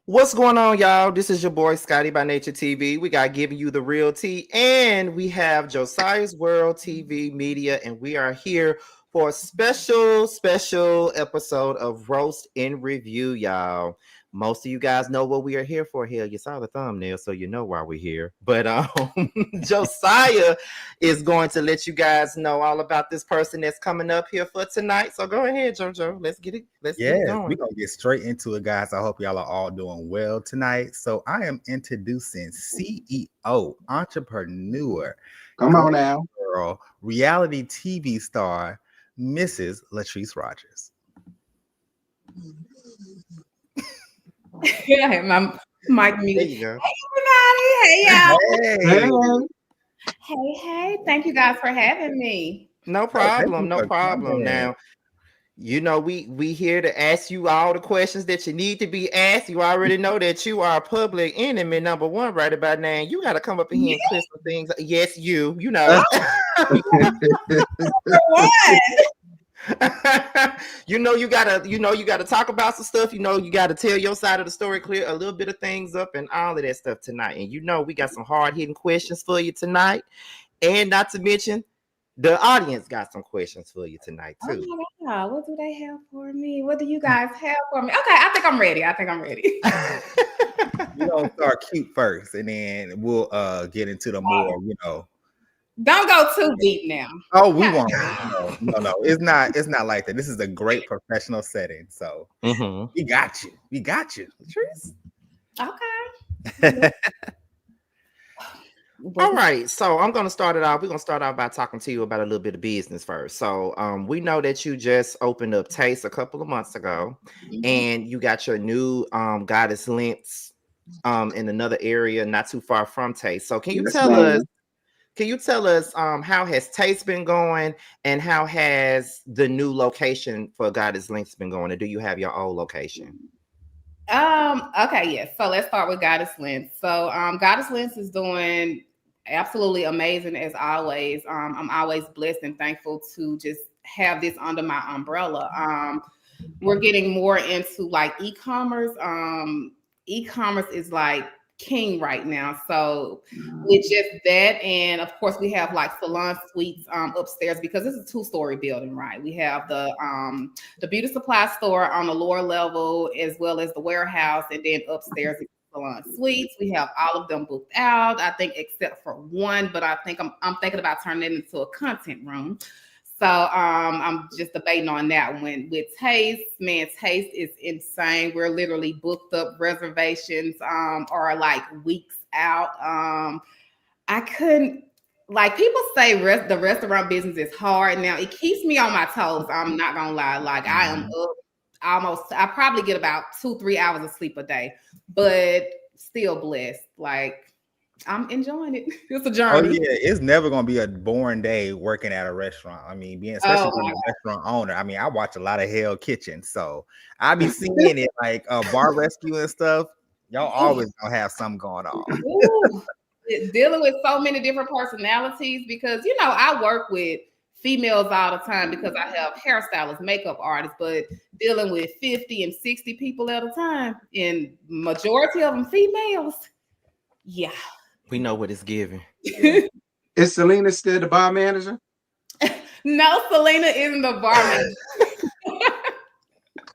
What's going on, y'all? This is your boy Scotty by Nature TV. We got giving you the real tea, and we have Josiah's World TV Media, and we are here for a special episode of Roast in Review, y'all. Most of you guys know what we are here for here. You saw the thumbnail, so you know why we're here. But Josiah is going to let you guys know all about this person that's coming up here for tonight. So go ahead, JoJo. Let's get it. Let's get it going. We're gonna get straight into it, guys. I hope y'all are all doing well tonight. So I am introducing CEO, entrepreneur, come on now, girl, reality TV star, Mrs. Latrice Rogers. Yeah, I have my mic muted. There you go. Hey, everybody. Hey, y'all. hey. Hey. Thank you guys for having me. No problem. No problem. Now, you know, we here to ask you all the questions that you need to be asked. You already know that you are public enemy number one right about now. You got to come up in here and clear some things. Yes, you know. you gotta talk about some stuff. You gotta tell your side of the story, clear a little bit of things up and all of that stuff tonight. And we got some hard-hitting questions for you tonight. And not to mention, the audience got some questions for you tonight too. Oh my God, what do they have for me? What do you guys have for me? Okay, I think I'm ready. We're gonna start cute first, and then we'll get into the more, Don't go too deep now. Oh, we won't. No. It's not like that. This is a great professional setting. So we got you. Latrice. Okay. All right. So I'm gonna start it off. We're gonna start off by talking to you about a little bit of business first. So we know that you just opened up Taste a couple of months ago, and you got your new Goddess Links in another area not too far from Taste. So can you tell us? Can you tell us how has Taste been going, and how has the new location for Goddess Links been going? And do you have your old location? Okay, yes. So let's start with Goddess Links. So Goddess Links is doing absolutely amazing as always. I'm always blessed and thankful to just have this under my umbrella. We're getting more into like e-commerce. E-commerce is like king right now. So with just that, and of course we have like salon suites upstairs, because this is a 2-story building, right? We have the beauty supply store on the lower level, as well as the warehouse, and then upstairs salon suites. We have all of them booked out, I think, except for one, but I think I'm thinking about turning it into a content room. So I'm just debating on that one. With Taste, man, Taste is insane. We're literally booked up. Reservations are like weeks out. I couldn't, like, people say the restaurant business is hard. Now, it keeps me on my toes. I'm not gonna lie. Like, I am up I probably get about 2-3 hours of sleep a day, but still blessed. Like, I'm enjoying it. It's a journey. Oh yeah, it's never gonna be a boring day working at a restaurant. I mean, especially being a restaurant owner. I mean, I watch a lot of Hell Kitchen, so I be seeing it like bar rescue and stuff. Y'all always gonna have something going on. Dealing with so many different personalities, because I work with females all the time because I have hairstylists, makeup artists, but dealing with 50 and 60 people at a time, and majority of them females. Yeah. We know what it's giving. Is Selena still the bar manager? No, Selena isn't the bar manager.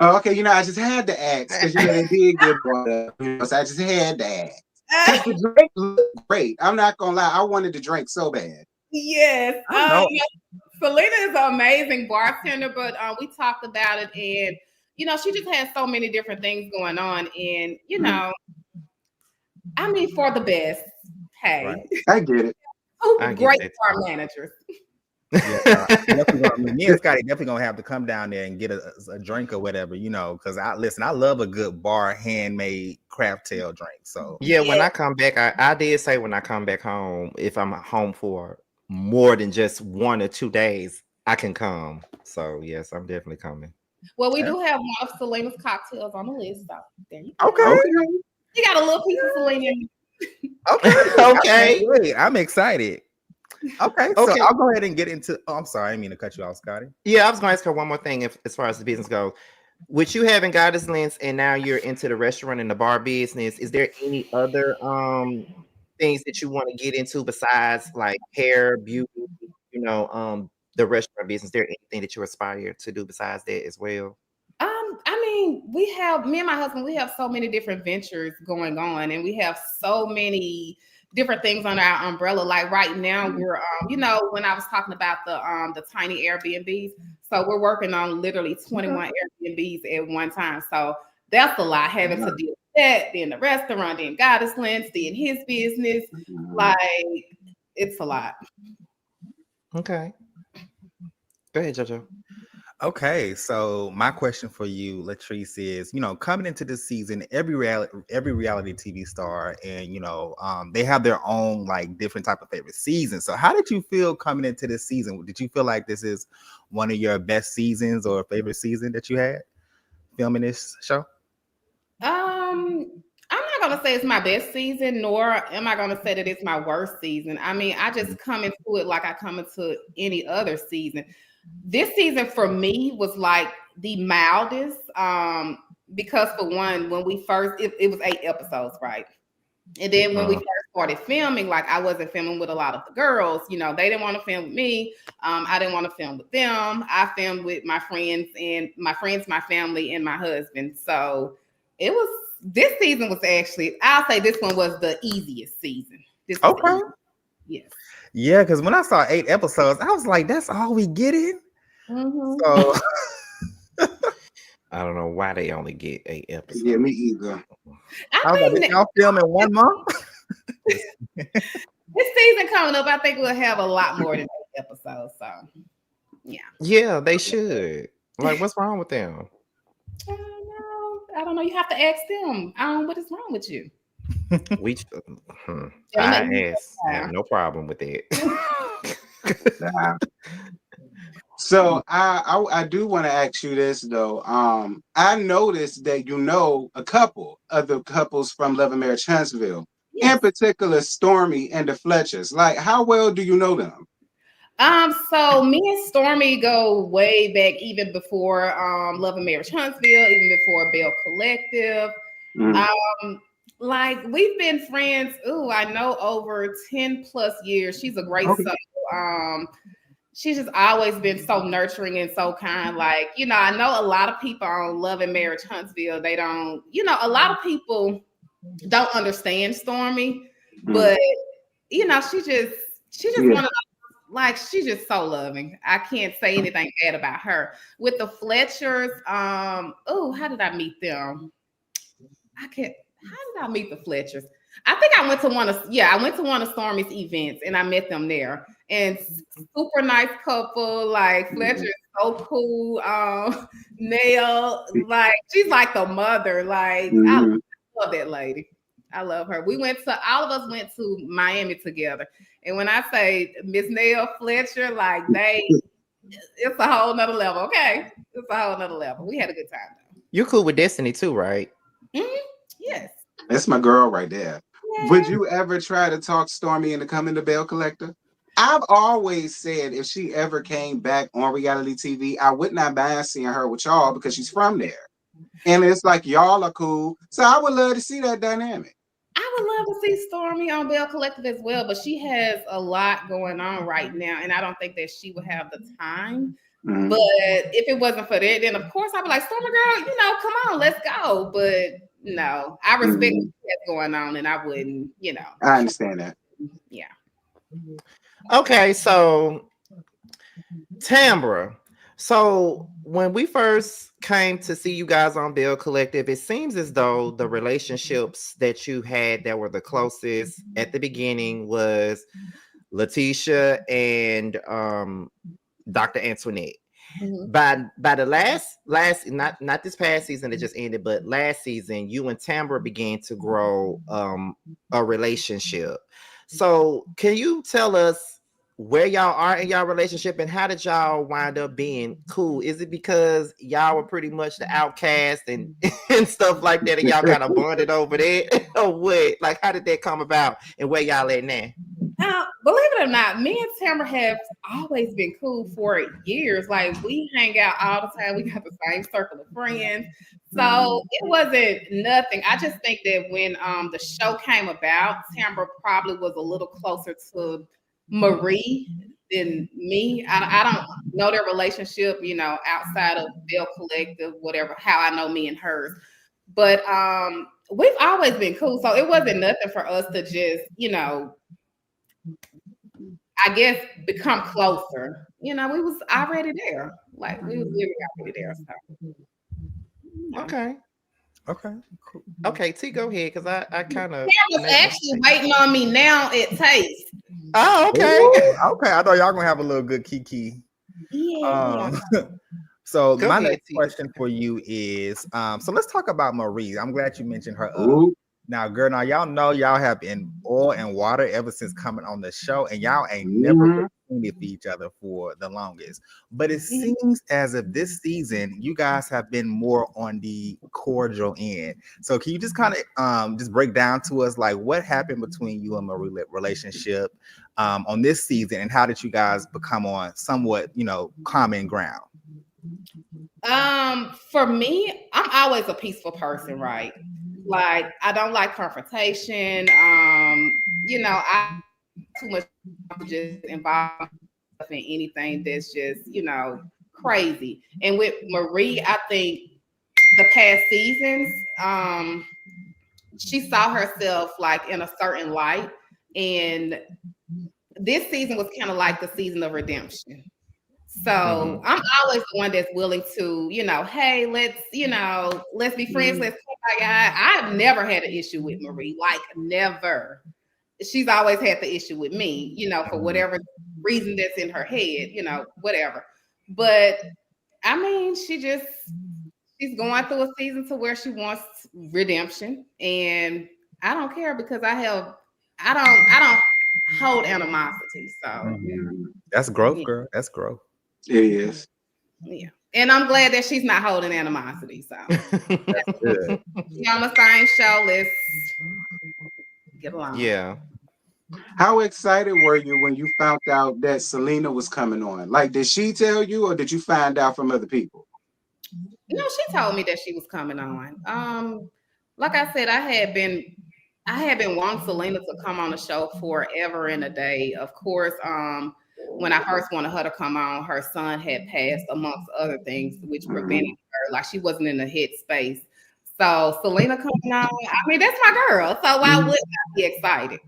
Oh, okay. I just had to ask because they did get brought up. So I just had to ask. The drink looked great. I'm not gonna lie. I wanted to drink so bad. Yes. Selena is an amazing bartender, but we talked about it, and she just has so many different things going on, and I mean, for the best. Hey, right. I get it. Great bar managers. Yeah, me and Scotty definitely gonna have to come down there and get a drink or whatever, because I love a good bar handmade craft tail drink. So yeah, when I come back, I did say when I come back home, if I'm home for more than just 1 or 2 days, I can come. So yes, I'm definitely coming. Well, we do have one of Selena's cocktails on the list. So there you go. Okay. You got a little piece of Selena. Okay. Wait, I'm excited. Okay, so Okay. I'll go ahead and get into. Oh, I'm sorry, I didn't mean to cut you off, Scotty. Yeah, I was going to ask her one more thing as far as the business goes. With you having Goddess Lens and now you're into the restaurant and the bar business, is there any other things that you want to get into besides like hair, beauty, the restaurant business? Is there anything that you aspire to do besides that as well? I mean, we have me and my husband, we have so many different ventures going on, and we have so many different things under our umbrella. Like right now, we're when I was talking about the tiny Airbnbs, so we're working on literally 21 Airbnbs at one time. So that's a lot having to deal with that, then the restaurant, then Goddess Lens, then his business. Like it's a lot. Okay. Go ahead, JoJo. Okay, so my question for you, Latrice, is coming into this season, every reality TV star, and they have their own like different type of favorite season. So how did you feel coming into this season? Did you feel like this is one of your best seasons or favorite season that you had filming this show? I'm not gonna say it's my best season, nor am I gonna say that it's my worst season. I mean, I just come into it like I come into any other season. This season for me was like the mildest, because for one, when we first it was 8 episodes, right? And then when we first started filming, like I wasn't filming with a lot of the girls, they didn't want to film with me. I didn't want to film with them. I filmed with my friends, my family, and my husband. So this season was actually, I'll say this one was the easiest season. Okay. Yes. Yeah, because when I saw 8 episodes, I was like, that's all we getting? Mm-hmm. So I don't know why they only get 8 episodes. Yeah, me either. I was like, y'all film in 1 month? This season coming up, I think we'll have a lot more than 8 episodes. So, yeah. Yeah, they should. Like, what's wrong with them? I don't know. You have to ask them. What is wrong with you? I have no problem with that. So I do want to ask you this though. I noticed that a couple of the couples from Love and Marriage Huntsville, in particular Stormy and the Fletchers. Like, how well do you know them? So me and Stormy go way back, even before Love and Marriage Huntsville, even before Belle Collective. Like we've been friends. I know over 10 plus years. She's a great soul. She's just always been so nurturing and so kind. Like, I know a lot of people on Love and Marriage Huntsville, they don't, a lot of people don't understand Stormy, but she's just one of those, like, she's just so loving. I can't say anything bad about her. With the Fletchers, how did I meet them? How did I meet the Fletchers? I think I went to one of Stormy's events and I met them there. And super nice couple, like Fletcher's so cool. Nell, like she's like the mother. Like I love that lady. I love her. All of us went to Miami together. And when I say Miss Nell Fletcher, like it's a whole nother level. Okay. It's a whole nother level. We had a good time though. You're cool with Destiny too, right? Yes. That's my girl right there. Yeah. Would you ever try to talk Stormy into coming to Belle Collector? I've always said if she ever came back on reality TV, I would not mind seeing her with y'all because she's from there. And it's like y'all are cool. So I would love to see that dynamic. I would love to see Stormy on Belle Collective as well, but she has a lot going on right now, and I don't think that she would have the time. But if it wasn't for that, then of course I'd be like, Stormy girl, come on, let's go. But no, I respect what's going on, and I wouldn't, I understand that. Yeah. Okay, so Tambra. So when we first came to see you guys on Belle Collective, it seems as though the relationships that you had that were the closest at the beginning was Laticia and Dr. Antoinette. By the last not this past season that just ended, but last season, you and Tambra began to grow a relationship. So can you tell us where y'all are in y'all relationship and how did y'all wind up being cool? Is it because y'all were pretty much the outcast and, and stuff like that and y'all kind of bonded over there? Or what? Like, how did that come about and where y'all at now? Now, believe it or not, me and Tamara have always been cool for years. Like we hang out all the time. We got the same circle of friends. So it wasn't nothing. I just think that when the show came about, Tamara probably was a little closer to Marie than me. I don't know their relationship, outside of Belle Collective, whatever, how I know me and hers. But we've always been cool. So it wasn't nothing for us to just, I guess become closer. We was already there. Like we was literally already there. So. Okay. Okay. Cool. Okay, T, go ahead because I kind of Sam was actually waiting on me now at Taste. Oh, okay. Ooh, okay. I thought y'all gonna have a little good kiki. Yeah. So Go my ahead, next T. question for you is so let's talk about Marie. I'm glad you mentioned her. Ooh. Now, girl, now y'all know y'all have been oil and water ever since coming on the show, and y'all ain't never really for each other for the longest. But it seems as if this season you guys have been more on the cordial end. So can you just kind of just break down to us like what happened between you and Marie relationship on this season, and how did you guys become on somewhat common ground? For me, I'm always a peaceful person, right? Like I don't like confrontation. I too much just involved in anything that's just, crazy. And with Marie, I think the past seasons, she saw herself like in a certain light. And this season was kind of like the season of redemption. So I'm always the one that's willing to, hey, let's be friends. Let's talk. I've never had an issue with Marie, like never. She's always had the issue with me, for whatever reason that's in her head, whatever. But I mean, she's going through a season to where she wants redemption, and I don't care because I don't hold animosity. So That's growth, girl. That's growth. It is. Yeah. And I'm glad that she's not holding animosity. So That's good. she on the same show. Let's get along. Yeah. How excited were you when you found out that Selena was coming on? Like, did she tell you, or did you find out from other people? No, she told me that she was coming on. Like I said, I had been wanting Selena to come on the show forever and a day. Of course, when I first wanted her to come on, her son had passed, amongst other things, which prevented her. Like she wasn't in the hit space. So Selena coming on, I mean, that's my girl. So why wouldn't I be excited?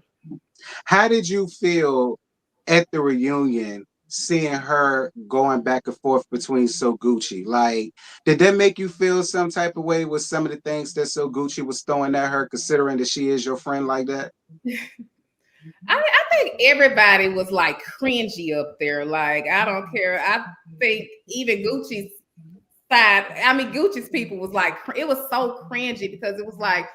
How did you feel at the reunion seeing her going back and forth between So Gucci? Like, did that make you feel some type of way with some of the things that So Gucci was throwing at her, considering that she is your friend like that? I think everybody was like cringy up there. Like, I don't care. I think even Gucci's side, I mean, Gucci's people was like, it was so cringy because it was like,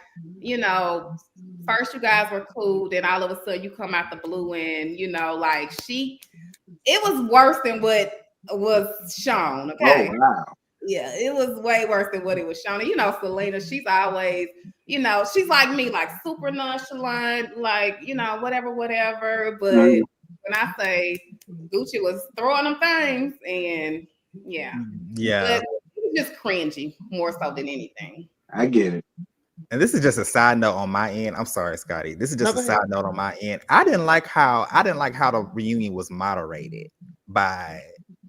first you guys were cool, then all of a sudden you come out the blue and, like it was worse than what was shown. Okay. Oh, wow. Yeah, it was way worse than what it was shown. And, Selena, she's always, she's like me, like super nonchalant, like, whatever. But when I say Gucci was throwing them things, and yeah. But it was just cringy more so than anything. I get it. And this is just a side note on my end. I'm sorry, Scotty. This is just a side note on my end. I didn't like how the reunion was moderated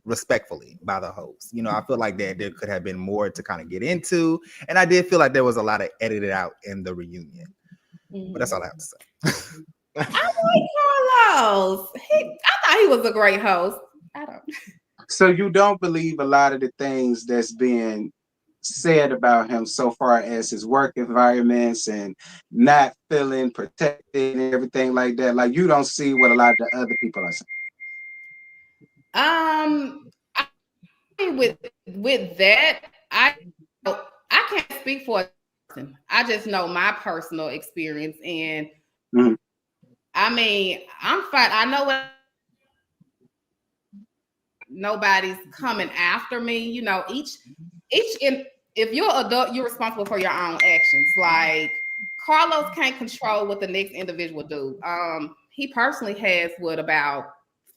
respectfully by the host. I feel like there could have been more to kind of get into, and I did feel like there was a lot of edited out in the reunion. But that's all I have to say. I like Carlos. I thought he was a great host. I don't. So you don't believe a lot of the things that's being said about him so far as his work environments and not feeling protected and everything like that? Like, you don't see what a lot of the other people are saying. With that, I can't speak for a person. I just know my personal experience, and I mean, I'm fine. I know what nobody's coming after me. You know, if you're an adult, you're responsible for your own actions. Like Carlos can't control what the next individual do. He personally has about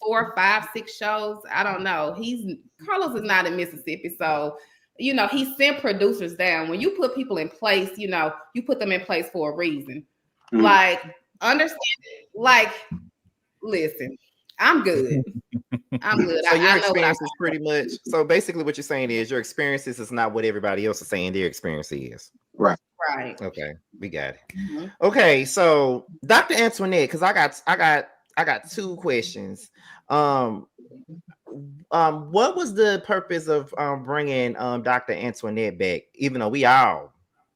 4, 5, 6 shows. I don't know. Carlos is not in Mississippi, so you know he sent producers down. When you put people in place, you know you put them in place for a reason. Mm-hmm. Like understand. Like listen, I'm good. I'm good. So your experience is pretty much. So basically, what you're saying is your experiences is not what everybody else is saying their experience is. Right. Right. Okay, we got it. Mm-hmm. Okay, so Dr. Antoinette, because I got 2 questions. What was the purpose of bringing Dr. Antoinette back? Even though we all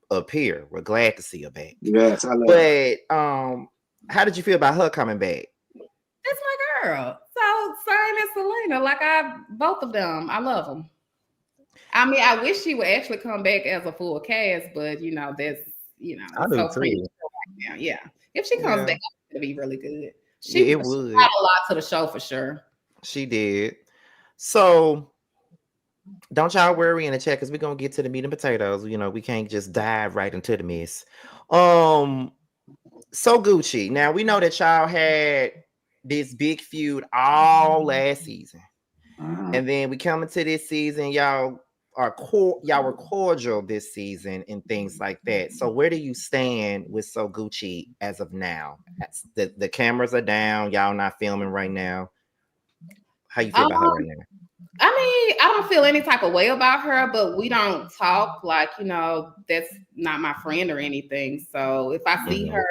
up here, we're glad to see her back. Yes, I love her. But how did you feel about her coming back? That's my girl. So same as Selena. Like both of them, I love them. I mean, I wish she would actually come back as a full cast, but you know, that's I do too. Right now. Yeah, if she comes back, it's gonna be really good. It would add a lot to the show for sure. She did. So don't y'all worry in the chat because we're gonna get to the meat and potatoes. You know, we can't just dive right into the mess. So Gucci. Now we know that y'all had this big feud all last season, and then we come into this season, y'all were cordial this season and things like that. So where do you stand with So Gucci as of now? The cameras are down, y'all not filming right now. How you feel about her right now? I mean, I don't feel any type of way about her, but we don't talk like, you know, that's not my friend or anything. So if I see her,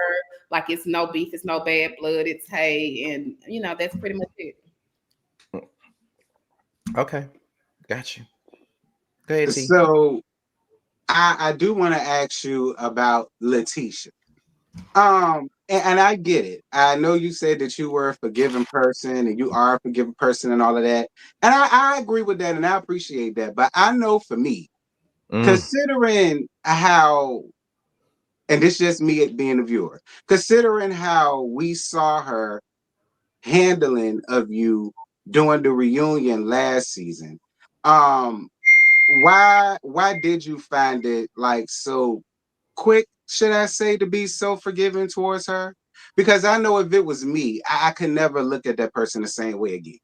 like it's no beef, it's no bad blood, it's hey, and you know, that's pretty much it. Okay, got you. Go ahead, T. So I do want to ask you about Laticia. And I get it. I know you said that you were a forgiving person and you are a forgiving person and all of that. And I agree with that and I appreciate that. But I know for me, considering how, and this is just me being a viewer, considering how we saw her handling of you during the reunion last season, why did you find it like so quick, should I say, to be so forgiving towards her? Because I know if it was me, I could never look at that person the same way again.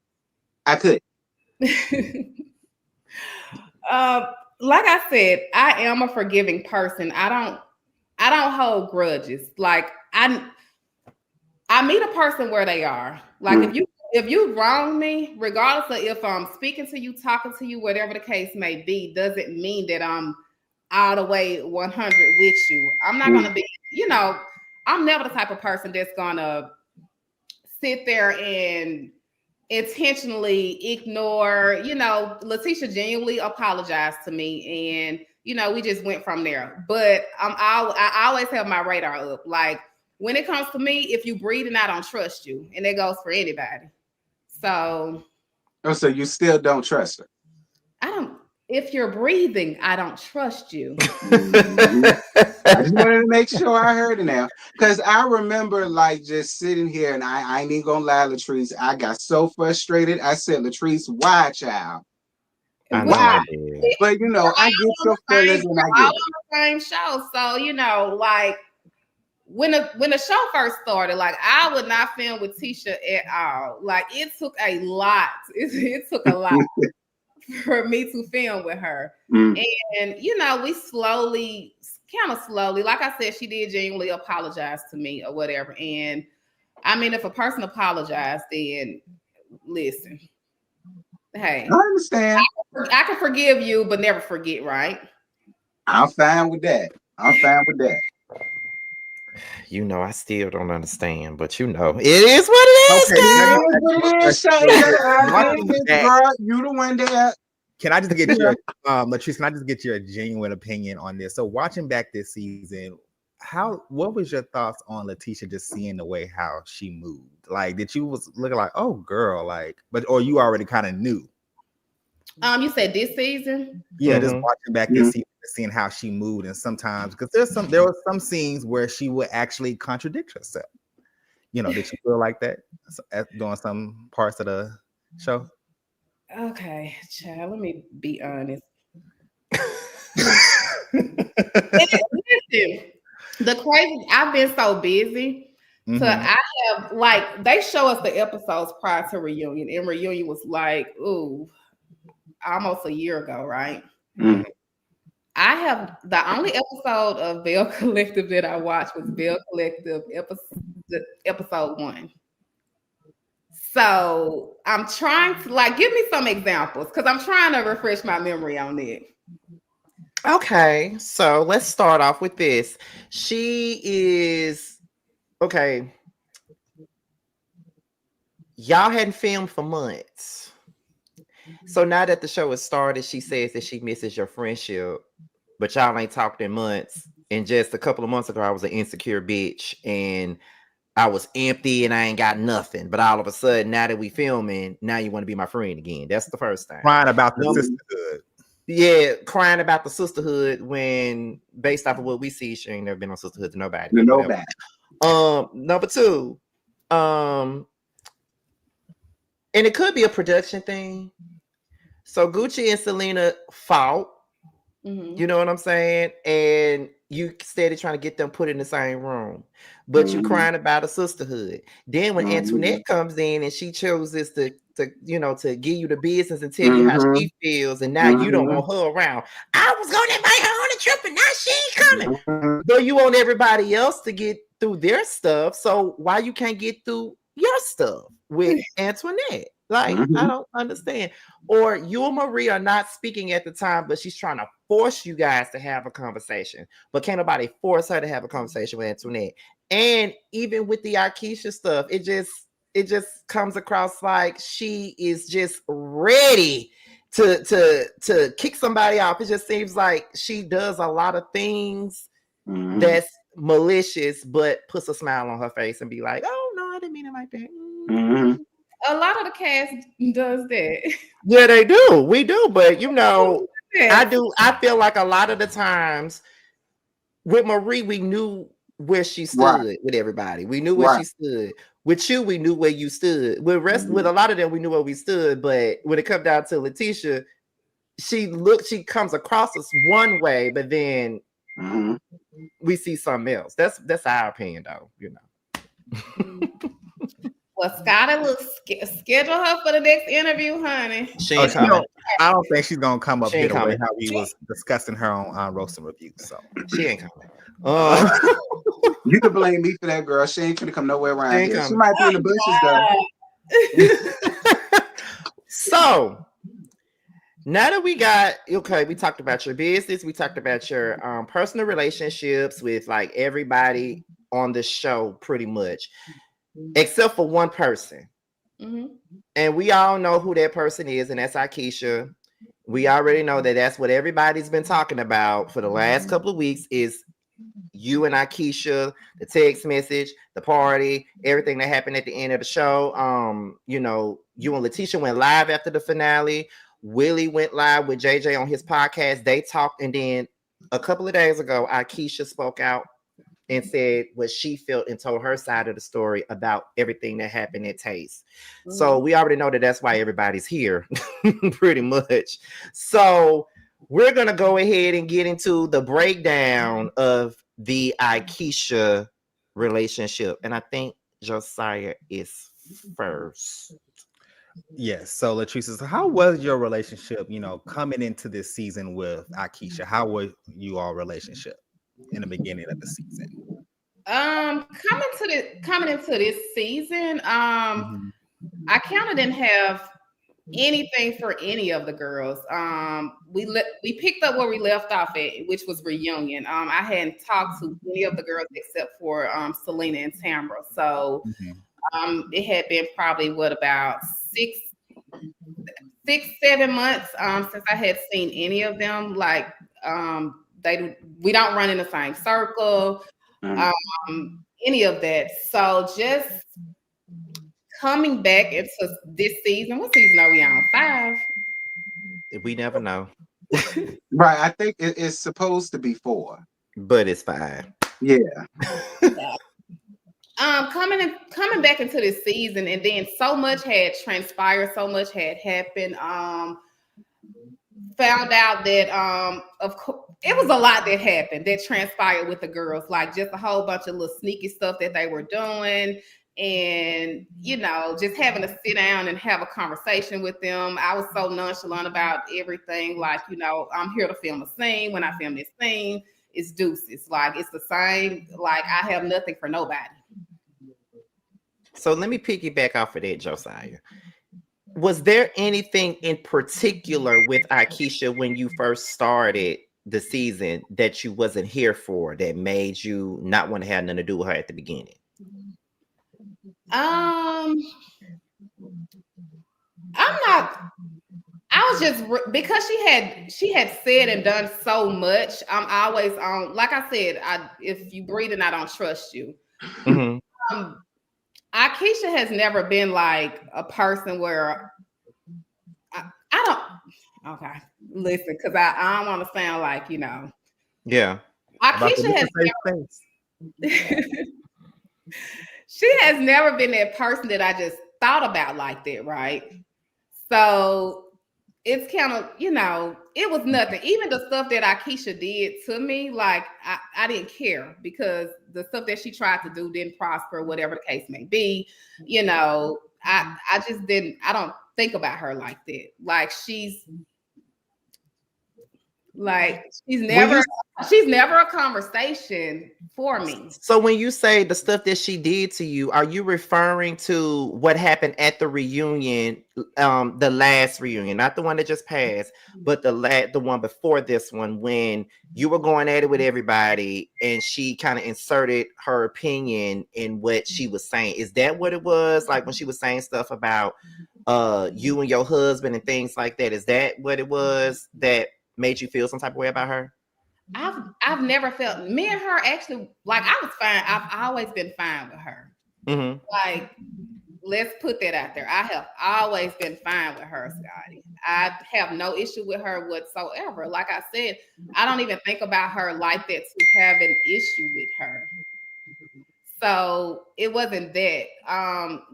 I could. Like I said, I am a forgiving person. I don't hold grudges. Like I meet a person where they are. Like if you wrong me, regardless of if I'm speaking to you, talking to you, whatever the case may be, doesn't mean that I'm all the way 100 with you. I'm not gonna be, you know, I'm never the type of person that's gonna sit there and intentionally ignore. You know, Laticia genuinely apologized to me, and you know, we just went from there. But I always have my radar up. Like when it comes to me, if you breathing, I don't trust you, and that goes for anybody. So, so you still don't trust her? I don't. If you're breathing, I don't trust you. I just wanted to make sure I heard it now. Because I remember like just sitting here and I ain't even gonna lie, Latrice, I got so frustrated. I said, Latrice, why, child? Why? But you know, I get your feelings and I get it. On the same show. So, you know, like when the show first started, like I would not film with Tisha at all. Like it took a lot. It took a lot. For me to film with her. And you know, we kind of slowly, like I said, she did genuinely apologize to me or whatever. And I mean, if a person apologized, then listen, hey, I understand. I can forgive you, but never forget, right? I'm fine with that. You know, I still don't understand, but you know, it is what it is. Girl, you the one that. Can I just get your Latrice? Can I just get your genuine opinion on this? So, watching back this season, what was your thoughts on Laticia just seeing the way how she moved? Like, did you was looking like, oh, girl, like, or you already kind of knew? You said this season? Yeah, just watching back this season, seeing how she moved, and sometimes because there were some scenes where she would actually contradict herself. You know, did you feel like that during some parts of the show? Okay, child, let me be honest. Listen, the crazy, I've been so busy. So I have like they show us the episodes prior to reunion, and reunion was like, ooh, almost a year ago, right? Mm. I have the only episode of Belle Collective that I watched was Belle Collective episode 1. So I'm trying to like give me some examples because I'm trying to refresh my memory on it. Okay, so let's start off with this. She is okay. Y'all hadn't filmed for months. So now that the show has started, she says that she misses your friendship, but y'all ain't talked in months. And just a couple of months ago, I was an insecure bitch and I was empty and I ain't got nothing. But all of a sudden, now that we filming, now you want to be my friend again. That's the first time. Crying about the sisterhood. Yeah, crying about the sisterhood when based off of what we see, she ain't never been on sisterhood to nobody. Nobody. Number 2, and it could be a production thing. So Gucci and Selena fought. You know what I'm saying? And you steady trying to get them put in the same room, but you crying about a sisterhood. Then when Antoinette comes in and she chooses to to give you the business and tell you how she feels, and now you don't want her around. I was gonna invite her on a trip, and now she ain't coming. But you want everybody else to get through their stuff, so why you can't get through your stuff with Antoinette? Like, I don't understand. Or you and Marie are not speaking at the time, but she's trying to force you guys to have a conversation. But can't nobody force her to have a conversation with Antoinette. And even with the Aikisha stuff, it just comes across like she is just ready to kick somebody off. It just seems like she does a lot of things that's malicious, but puts a smile on her face and be like, "Oh no, I didn't mean it like that." A lot of the cast does that. Yeah, they do. We do, but I feel like a lot of the times with Marie, we knew where she stood with everybody. We knew where she stood. With you, we knew where you stood. With a lot of them, we knew where we stood. But when it comes down to Laticia, she comes across us one way, but then we see something else. That's our opinion, though. Well, Scotty, look, schedule her for the next interview, honey. She ain't coming. I don't think she's gonna come up here the way coming. how we was discussing her on roasting reviews. So she ain't coming. You can blame me for that, girl. She ain't gonna come nowhere around here. She might be in the bushes though. So now that we talked about your business, we talked about your personal relationships with like everybody on the show, pretty much, except for one person. And we all know who that person is, and that's Aikisha. We already know that that's what everybody's been talking about for the last couple of weeks is you and Aikisha, the text message, the party, everything that happened at the end of the show. You and Laticia went live after the finale. Willie went live with JJ on his podcast. They talked, and then a couple of days ago, Aikisha spoke out and said what she felt and told her side of the story about everything that happened at Taste. So we already know that that's why everybody's here, pretty much. So we're going to go ahead and get into the breakdown of the Aikisha relationship. And I think Josiah is first. Yes. So Latrice, how was your relationship, coming into this season with Aikisha? How was you all relationship in the beginning of the season? Coming into this season, I kind of didn't have anything for any of the girls. We picked up where we left off at, which was reunion. I hadn't talked to any of the girls except for Selena and Tamra. So it had been probably about 6-7 months since I had seen any of them. Like we don't run in the same circle, any of that. So just coming back into this season. What season are we on? 5? We never know. Right. I think it's supposed to be 4. But it's 5. Yeah. Coming back into this season, and then so much had transpired, so much had happened. Found out that of course it was a lot that happened that transpired with the girls, like just a whole bunch of little sneaky stuff that they were doing, and just having to sit down and have a conversation with them. I was so nonchalant about everything, like I'm here to film a scene. When I film this scene, it's deuces, like it's the same, like I have nothing for nobody. So let me piggyback off of that, Josiah. Was there anything in particular with Aikisha when you first started the season that you wasn't here for that made you not want to have nothing to do with her at the beginning? I'm not. I was just because she had said and done so much. I'm always on. Like I said, if you breathing, I don't trust you. Mm-hmm. Aikisha has never been like a person where I don't. Okay, listen, because I don't want to sound like Yeah. Aikisha has never, she has never been that person that I just thought about like that, right? So it's kind of, it was nothing. Even the stuff that Aikisha did to me, like I didn't care because the stuff that she tried to do didn't prosper, whatever the case may be. I just didn't, I don't think about her like that. Like she's never a conversation for me. So when you say the stuff that she did to you, are you referring to what happened at the reunion, the last reunion, not the one that just passed, but the one before this one, when you were going at it with everybody and she kind of inserted her opinion in what she was saying? Is that what it was? Like when she was saying stuff about you and your husband and things like that? Is that what it was that made you feel some type of way about her? I've never felt, me and her actually, like I was fine. I've always been fine with her. Mm-hmm. Like, let's put that out there. I have always been fine with her, Scotty. I have no issue with her whatsoever. Like I said, I don't even think about her like that to have an issue with her. So it wasn't that.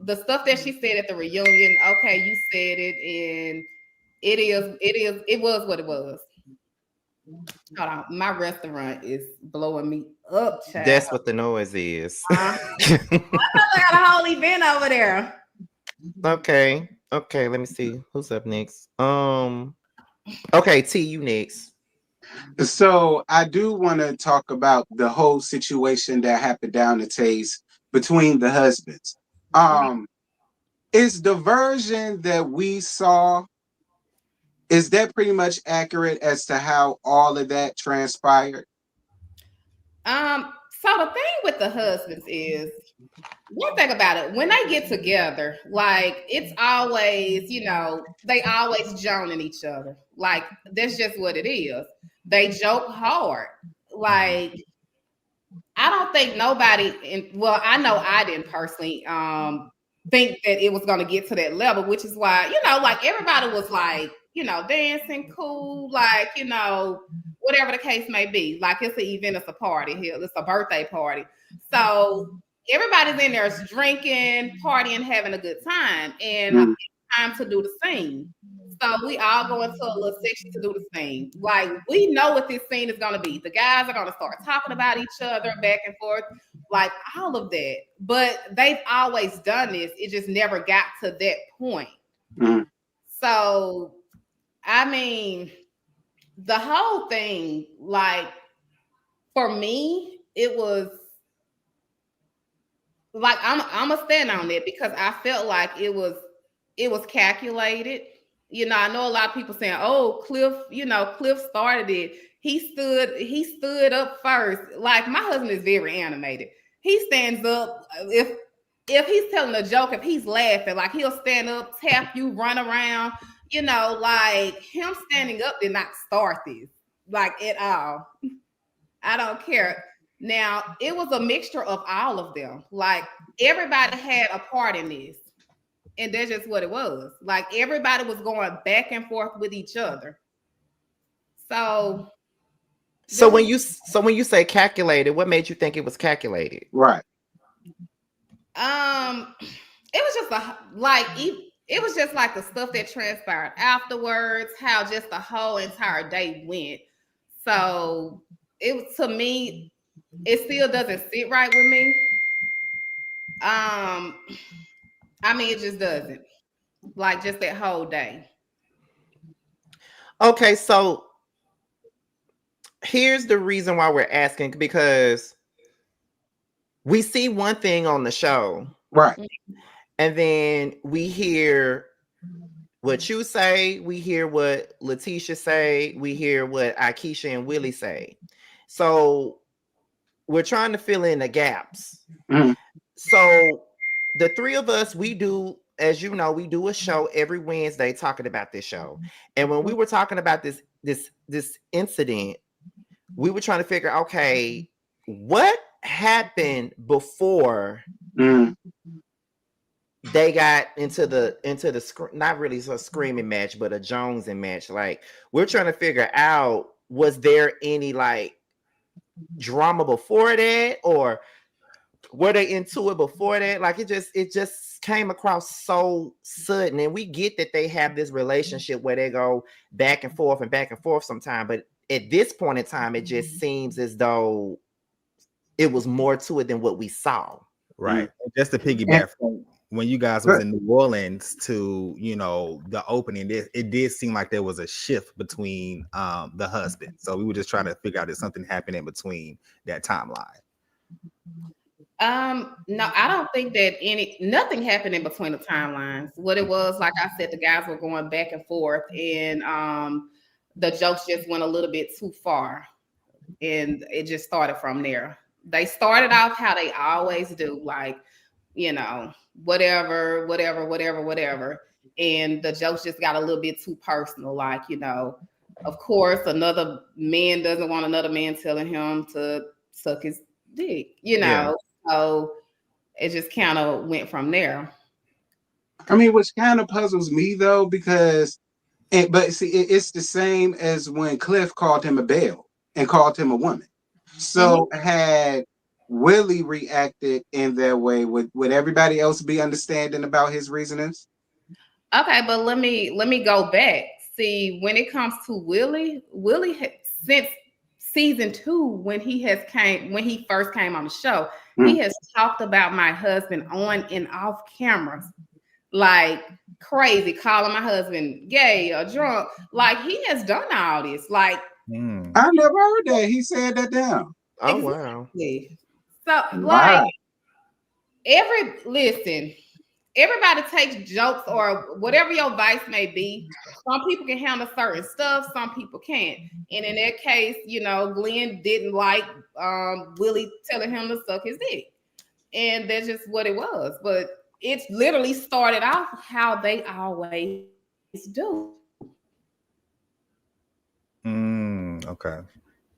The stuff that she said at the reunion, okay, you said it, and it was what it was. Hold on, my restaurant is blowing me up, child. That's what the noise is. I thought I got a whole event over there. Okay, let me see who's up next. Okay, T, you next. So I do want to talk about the whole situation that happened down the Taze between the husbands. Is the version that we saw, is that pretty much accurate as to how all of that transpired? So the thing with the husbands is, one thing about it, when they get together, like it's always, they always joning each other. Like that's just what it is. They joke hard. Like I don't think nobody, well, I know I didn't personally think that it was going to get to that level, which is why, like everybody was like, dancing cool, like, whatever the case may be. Like it's an event, it's a party here, it's a birthday party. So everybody's in there drinking, partying, having a good time, and it's time to do the scene. So we all go into a little section to do the scene. Like we know what this scene is going to be. The guys are going to start talking about each other back and forth, like all of that. But they've always done this. It just never got to that point. So, I mean, the whole thing, like for me, it was like I'm gonna stand on it because I felt like it was calculated. I know a lot of people saying, "Oh, Cliff started it. He stood up first." Like my husband is very animated. He stands up if he's telling a joke, if he's laughing, like he'll stand up, tap you, run around. Like him standing up did not start this, like at all. I don't care. Now, it was a mixture of all of them. Like everybody had a part in this. And that's just what it was. Like everybody was going back and forth with each other. So when you say calculated, what made you think it was calculated? Right. It was just it was just like the stuff that transpired afterwards, how just the whole entire day went. So it was, to me, it still doesn't sit right with me. Um, I mean, it just doesn't. Like just that whole day. Okay, so here's the reason why we're asking, because we see one thing on the show, Right. and then we hear what you say, we hear what Laticia say, we hear what Aikisha and Willie say. So we're trying to fill in the gaps. Mhm. So the three of us, we do, as you know, we do a show every Wednesday talking about this show. And when we were talking about this incident, we were trying to figure, okay, what happened before Mhm. they got into the not really a screaming match, but a jonesing match. Like, we're trying to figure out, was there any like drama before that, or were they into it before that? Like, it just came across so sudden. And we get that they have this relationship where they go back and forth sometime, but at this point in time, it just seems as though it was more to it than what we saw. Right. Just to And piggyback from when you guys was in New Orleans to, you know, the opening, it did seem like there was a shift between the husband. So we were just trying to figure out if something happened in between that timeline. No, I don't think that nothing happened in between the timelines. What it was, like I said, the guys were going back and forth, and the jokes just went a little bit too far, and it just started from there. They started off how they always do, like, you know, whatever, whatever, whatever, whatever, and the jokes just got a little bit too personal, like, you know, of course, another man doesn't want another man telling him to suck his dick, you Yeah. know. So it just kind of went from there. I mean, which kind of puzzles me though, because, but see, it's the same as when Cliff called him a Belle and called him a woman. So had Willie reacted in that way, would everybody else be understanding about his reasonings? Okay, but let me go back. See, when it comes to since season 2, when he first came on the show, he has talked about my husband on and off cameras like crazy, calling my husband gay or drunk. Like, he has done all this. Like, I never heard that. He said that down. Oh, wow. exactly. So, Wow. like, everybody takes jokes or whatever your vice may be. Some people can handle certain stuff, some people can't. And in that case, you know, Glenn didn't like Willie telling him to suck his dick. And that's just what it was. But it literally started off how they always do. Okay.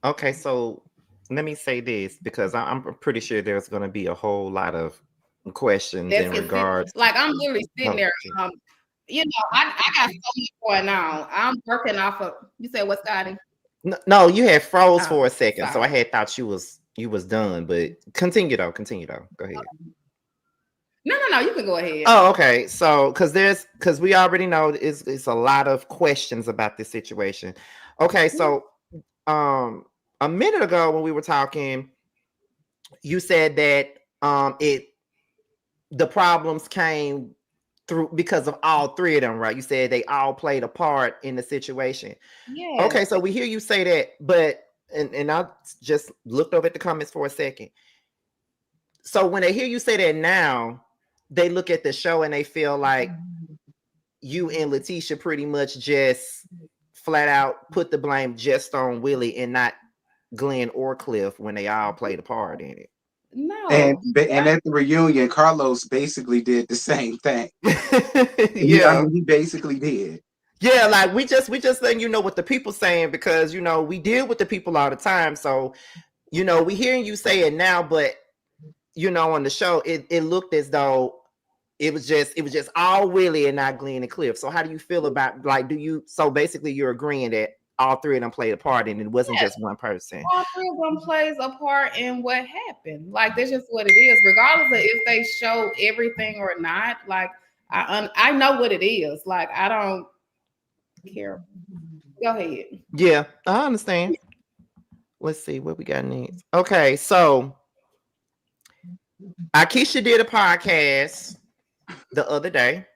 Okay, so let me say this, because I'm pretty sure there's going to be a whole lot of questions in regards. Like, I'm literally sitting there. You know, I got so much going on. I'm working off of. You said what, Scotty? No, you had froze for Oh, a second, so I sorry. had thought you was done. But continue though. Go ahead. No. You can go ahead. Oh, okay. So, because we already know it's a lot of questions about this situation. Okay, so a minute ago when we were talking, you said that the problems came through because of all three of them, right? You said they all played a part in the situation. Yeah. Okay, so we hear you say that, but and I just looked over at the comments for a second. So when they hear you say that now, they look at the show and they feel like you and Laticia pretty much just flat out put the blame just on Willie and not Glenn or Cliff when they all played a part in it. No. And at the reunion, Carlos basically did the same thing. Yeah. I mean, he basically did. Yeah, like we just letting you know what the people saying, because you know we deal with the people all the time. So, you know, we hearing you say it now, but you know, on the show, it looked as though it was just all Willie and not Glenn and Cliff. So how do you feel about, like, so basically you're agreeing that all three of them played a part, and it wasn't just one person. All three of them plays a part in what happened. Like that's just what it is, regardless of if they show everything or not. Like I know what it is. Like I don't care. Go ahead. Yeah, I understand. Let's see what we got next. Okay, so Aikisha did a podcast the other day,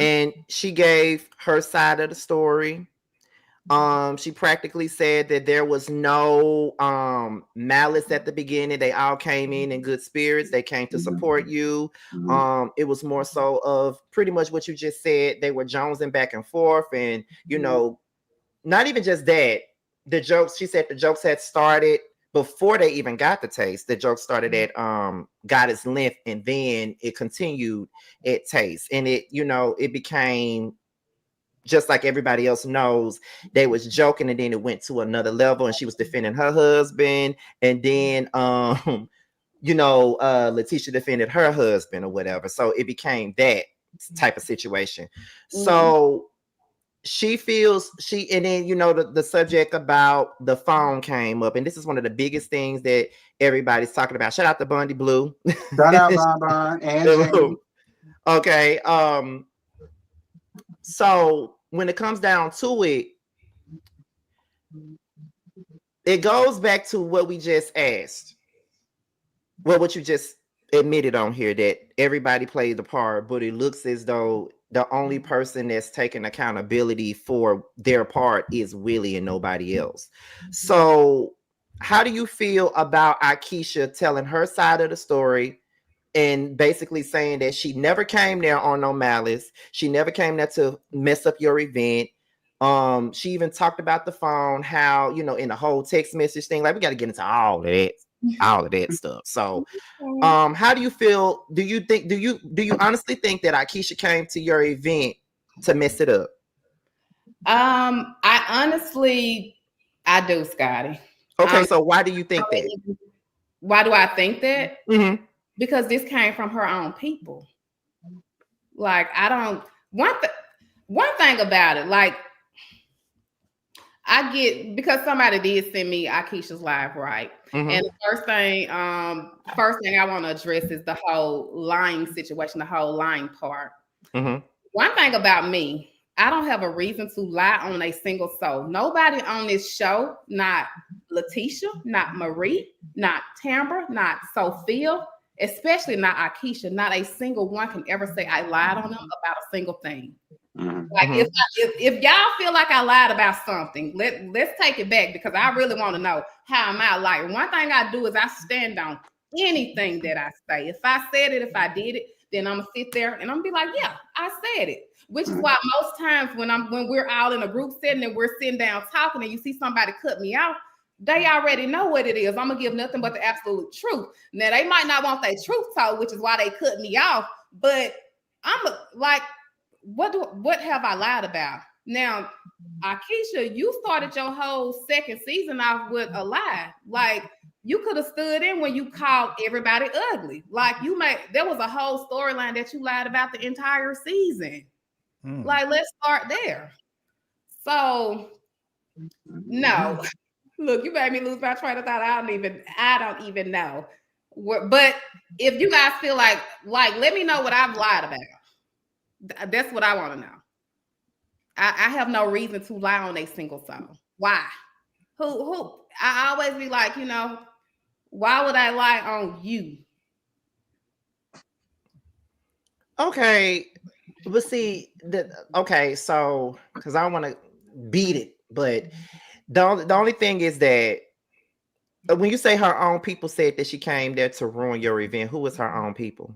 and she gave her side of the story. She practically said that there was no malice at the beginning. They all came in good spirits. They came to support you. It was more so of pretty much what you just said. They were jonesing back and forth, and you know, not even just that. The jokes, she said, the jokes had started before they even got the taste. The jokes started at Goddess Length, and then it continued at Taste, and it, you know, it became just like everybody else knows, they was joking, and then it went to another level, and she was defending her husband, and then you know, Laticia defended her husband or whatever. So it became that type of situation. So she feels and then, you know, the subject about the phone came up, and this is one of the biggest things that everybody's talking about. Shout out to Bundy Blue. Shout out Bon and Jamie. Okay. So when it comes down to it, it goes back to what we just asked. Well, what you just admitted on here, that everybody played the part, but it looks as though the only person that's taking accountability for their part is Willie and nobody else. So how do you feel about Aikisha telling her side of the story and basically saying that she never came there on no malice? She never came there to mess up your event. She even talked about the phone, how, you know, in the whole text message thing, like we got to get into all of that stuff. So how do you feel? Do you honestly think that Aikisha came to your event to mess it up? I do, Scotty. Okay, so why do you think that? Why do I think that? Mm-hmm. Because this came from her own people. Like, I don't one thing about it, like, I get, because somebody did send me Aikisha's live, right? Mm-hmm. And the first thing I want to address is the whole lying situation, the whole lying part. Mm-hmm. One thing about me, I don't have a reason to lie on a single soul. Nobody on this show, not Laticia, not Marie, not Tambra, not Sophia, especially not Aikisha, not a single one can ever say I lied on them about a single thing. Mm-hmm. Like if y'all feel like I lied about something, let's take it back, because I really want to know, how am I lying? One thing I do is I stand on anything that I say. If I said it, if I did it, then I'm gonna sit there and I'm gonna be like, yeah, I said it. Which is why most times when we're all in a group setting and we're sitting down talking and you see somebody cut me out, they already know what it is. I'm gonna give nothing but the absolute truth. Now they might not want their truth told, which is why they cut me off. But I'm like, what have I lied about? Now, Aikisha, you started your whole second season off with a lie. Like, you could have stood in when you called everybody ugly. Like, there was a whole storyline that you lied about the entire season. Like, let's start there. So, no. Look, you made me lose my train of thought. I don't even know. But if you guys feel like, let me know what I've lied about. That's what I want to know. I have no reason to lie on a single soul. Why? Who? I always be like, you know, why would I lie on you? Okay, but see, so because I don't want to beat it, but the only thing is that when you say her own people said that she came there to ruin your event, who was her own people?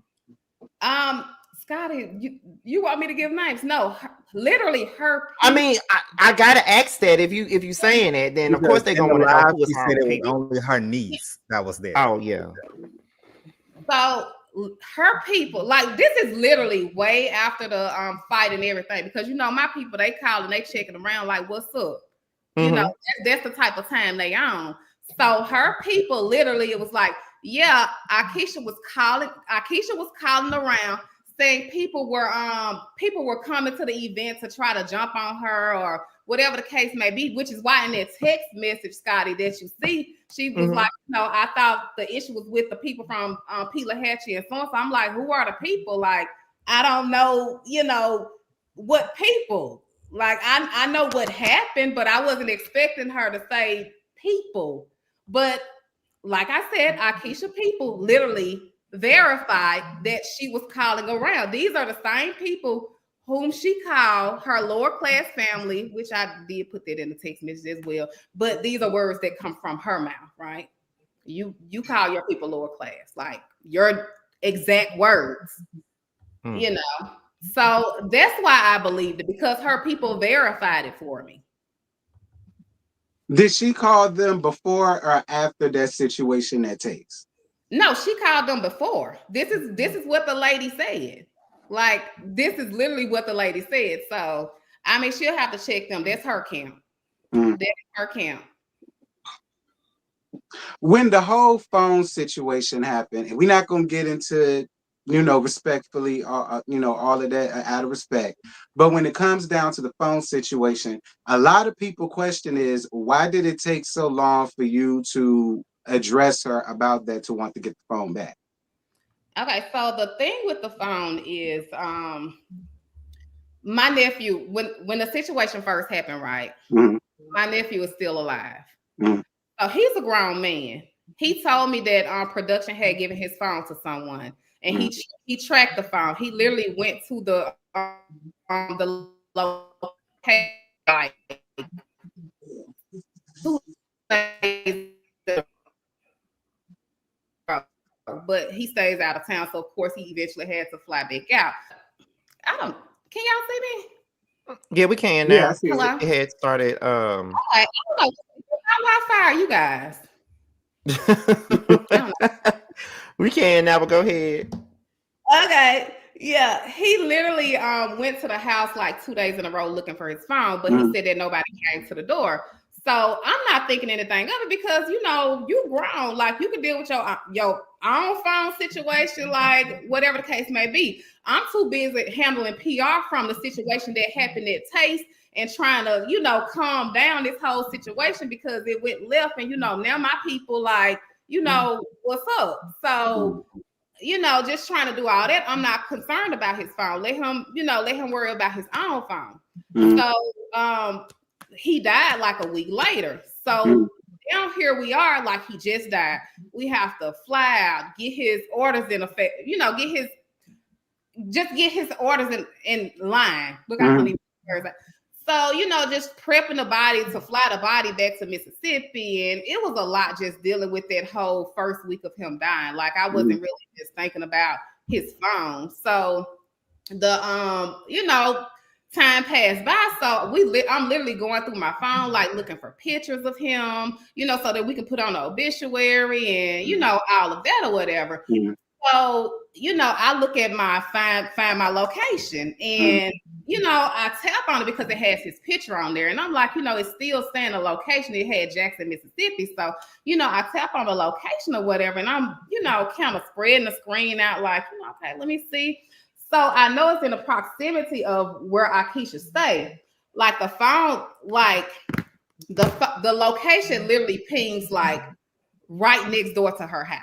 Scotty, you want me to give names? No, literally her. I mean, I gotta ask that. If you saying it, then of course they're gonna want to know who was her own people. Only her niece that was there. Oh yeah. So her people, like, this is literally way after the fight and everything, because you know my people, they call and they checking around like, what's up? You know, that's the type of time they on. So her people, literally, it was like, yeah, Aikisha was calling around, saying people were coming to the event to try to jump on her or whatever the case may be, which is why in that text message, Scotty, that you see, she was like, I thought the issue was with the people from Pelahatchie and so on. So I'm like, who are the people? Like, I don't know, what people. Like, I know what happened, but I wasn't expecting her to say people. But like I said, Aikisha people literally verified that she was calling around. These are the same people whom she called her lower class family, which I did put that in the text message as well. But these are words that come from her mouth, right? You call your people lower class, like your exact words, So that's why I believed it, because her people verified it for me. Did she call them before or after that situation that takes? No, she called them before. This is what the lady said. Like, this is literally what the lady said. So, I mean, she'll have to check them. That's her count. That's her count. When the whole phone situation happened, and we're not going to get into, respectfully, all of that out of respect. But when it comes down to the phone situation, a lot of people question is, why did it take so long for you to address her about that, to want to get the phone back? Okay, so the thing with the phone is, my nephew, when the situation first happened, right? My nephew is still alive. So he's a grown man. He told me that production had given his phone to someone, and he tracked the phone. He literally went to the location, like, but he stays out of town, so of course he eventually had to fly back out. Can y'all see me? Yeah, we can now. Yeah, I see Hello? It had started. Okay, I don't know. How Wi-Fi are you guys? We can now, but go ahead. Okay. Yeah, he literally went to the house like 2 days in a row looking for his phone, but he said that nobody came to the door. So I'm not thinking anything of it, because you grown, like you can deal with your own phone situation, like whatever the case may be. I'm too busy handling PR from the situation that happened at Taste and trying to calm down this whole situation, because it went left, and now my people like what's up. So just trying to do all that. I'm not concerned about his phone. Let him worry about his own phone. So he died like a week later. So down here we are, like he just died. We have to fly out, get his orders in effect, get his orders in line. Look, I couldn't even hear that. So, just prepping the body to fly the body back to Mississippi. And it was a lot just dealing with that whole first week of him dying. Like, I wasn't really just thinking about his phone. So the time passed by. So I'm literally going through my phone, like looking for pictures of him, so that we can put on the obituary and all of that or whatever. So, I look at find my location, and, I tap on it because it has his picture on there. And I'm like, it's still saying the location. It had Jackson, Mississippi. So, I tap on the location or whatever, and I'm, kind of spreading the screen out like, okay, let me see. So I know it's in the proximity of where Aikisha stayed. Like the phone, like the location literally pings like right next door to her house.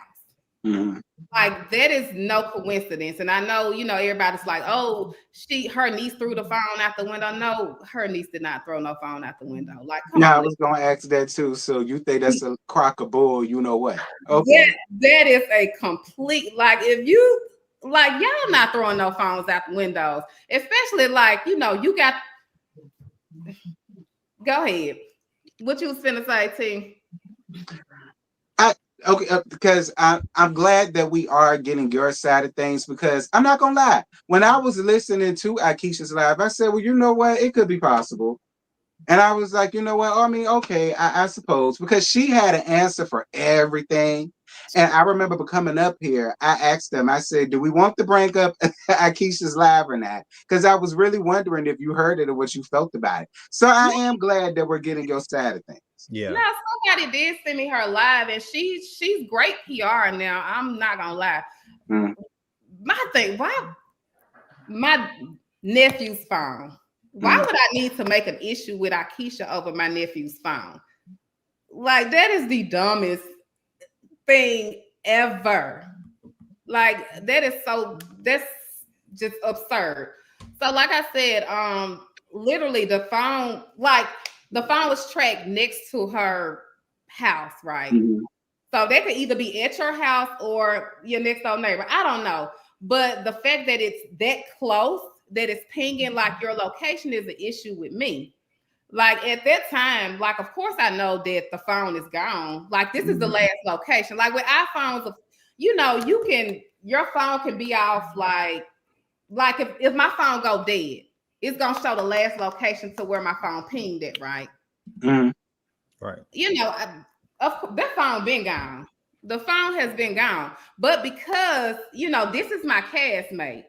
Like, that is no coincidence. And I know, everybody's like, oh, her niece threw the phone out the window. No, her niece did not throw no phone out the window. Like, come on. I was going to ask that too. So you think that's a crock of bull, you know what? Okay. That is a complete, like, if you, like, y'all not throwing no phones out the windows. Especially, like, you got, go ahead. What you was finna say, T? Okay, because I'm glad that we are getting your side of things, because I'm not gonna lie. When I was listening to Aikisha's live, I said, well, you know what? It could be possible. And I was like, you know what? I mean, okay, I suppose, because she had an answer for everything. And I remember coming up here, I asked them, I said, do we want to bring up Aikisha's live or not? Because I was really wondering if you heard it or what you felt about it. So I am glad that we're getting your side of things. Yeah. No, somebody did send me her live, and she's great PR now. I'm not gonna lie. My thing, why my nephew's phone? Why would I need to make an issue with Aikisha over my nephew's phone? Like, that is the dumbest thing ever. Like, that's just absurd. So, like I said, literally the phone was tracked next to her house, right? So they could either be at your house or your next door neighbor. I don't know. But the fact that it's that close, that it's pinging like your location is an issue with me. Like, at that time, like, of course I know that the phone is gone. Like, this is the last location. Like, with iPhones, you know, your phone can be off like if my phone go dead, it's gonna show the last location to where my phone pinged it, right? Right. You know, that phone been gone. The phone has been gone. But because, you know, this is my castmate,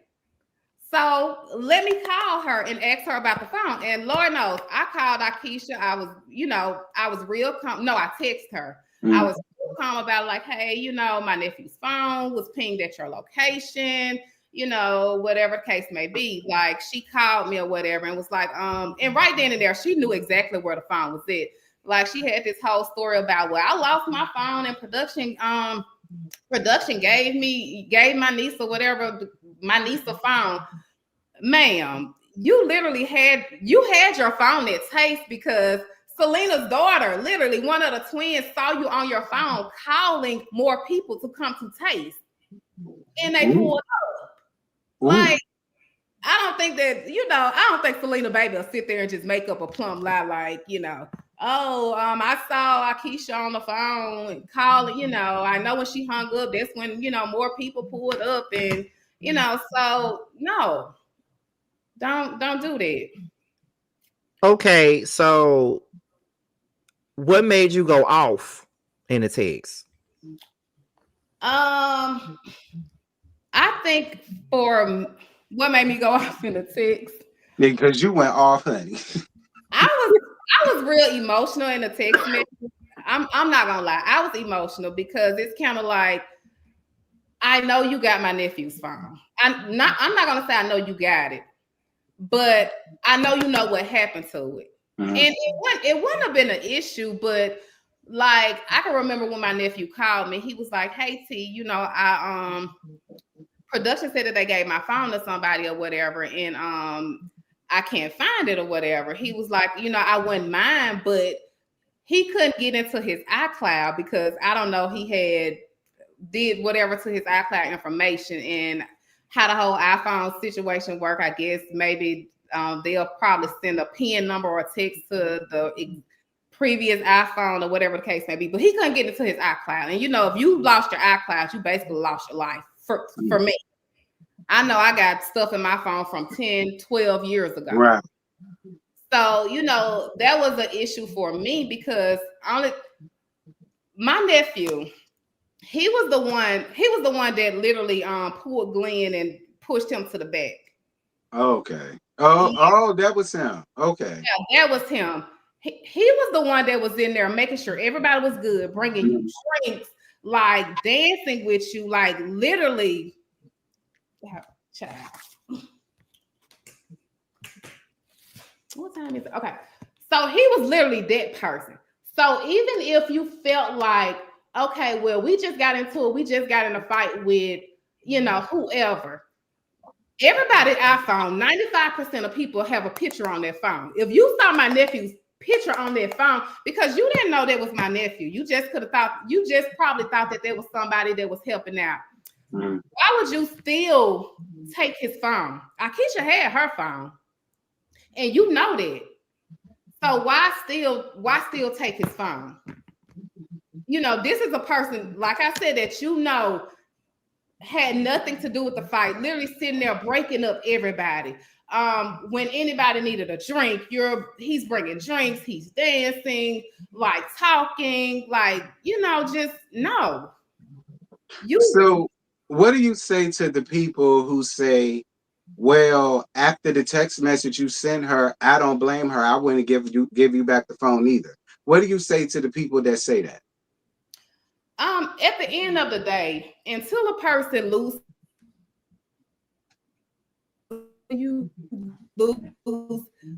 so let me call her and ask her about the phone. And Lord knows, I called Aikisha. I was real calm. No, I texted her. I was real calm about, like, hey, you know, my nephew's phone was pinged at your location, you know, whatever the case may be. Like, she called me or whatever and was like, and right then and there, she knew exactly where the phone was at. Like, she had this whole story about, well, I lost my phone in production. Production gave my niece or whatever, my niece a phone. Ma'am, you literally had your phone at Taste because Selena's daughter, literally one of the twins, saw you on your phone calling more people to come to Taste. And they pulled up. Like, I don't think that, you know, I don't think Selena baby will sit there and just make up a plumb lie like, you know, oh, I saw Aikisha on the phone and calling, you know, I know when she hung up, that's when, you know, more people pulled up and, you know, so no, don't do that. Okay, so what made you go off in the text? I think for what made me go off in the text, because you went off, honey. I was real emotional in the text message. I'm not gonna lie, I was emotional because it's kind of like, I know you got my nephew's phone. I'm not gonna say I know you got it, but I know you know what happened to it. And it wouldn't have been an issue, but like, I can remember when my nephew called me, he was like, hey T, you know, I production said that they gave my phone to somebody or whatever, and I can't find it or whatever. He was like, you know, I wouldn't mind, but he couldn't get into his iCloud because I don't know, he had did whatever to his iCloud information, and how the whole iPhone situation work. I guess maybe they'll probably send a PIN number or a text to the previous iPhone or whatever the case may be. But he couldn't get into his iCloud, and you know, if you lost your iCloud, you basically lost your life. For me, I know I got stuff in my phone from 10, 12 years ago. Right. So, you know, that was an issue for me because my nephew, he was the one that literally pulled Glenn and pushed him to the back. Okay. Oh, that was him. Okay. Yeah, that was him. He was the one that was in there making sure everybody was good, bringing you drinks, like dancing with you, like literally. Child. What time is it? Okay. So he was literally that person. So even if you felt like, okay, well, we just got in a fight with, you know, whoever. Everybody iPhone, 95% of people have a picture on their phone. If you saw my nephew's picture on their phone, because you didn't know that was my nephew, you just probably thought that there was somebody that was helping out. Why would you still take his phone? Aikisha had her phone, and you know that. So why still take his phone? You know, this is a person, like I said, that you know had nothing to do with the fight, literally sitting there breaking up everybody. When anybody needed a drink, he's bringing drinks, he's dancing, like talking, like, you know, just no. So what do you say to the people who say, well, after the text message you sent her, I don't blame her, I wouldn't give you back the phone either? What do you say to the people that say that? At the end of the day, until a person loses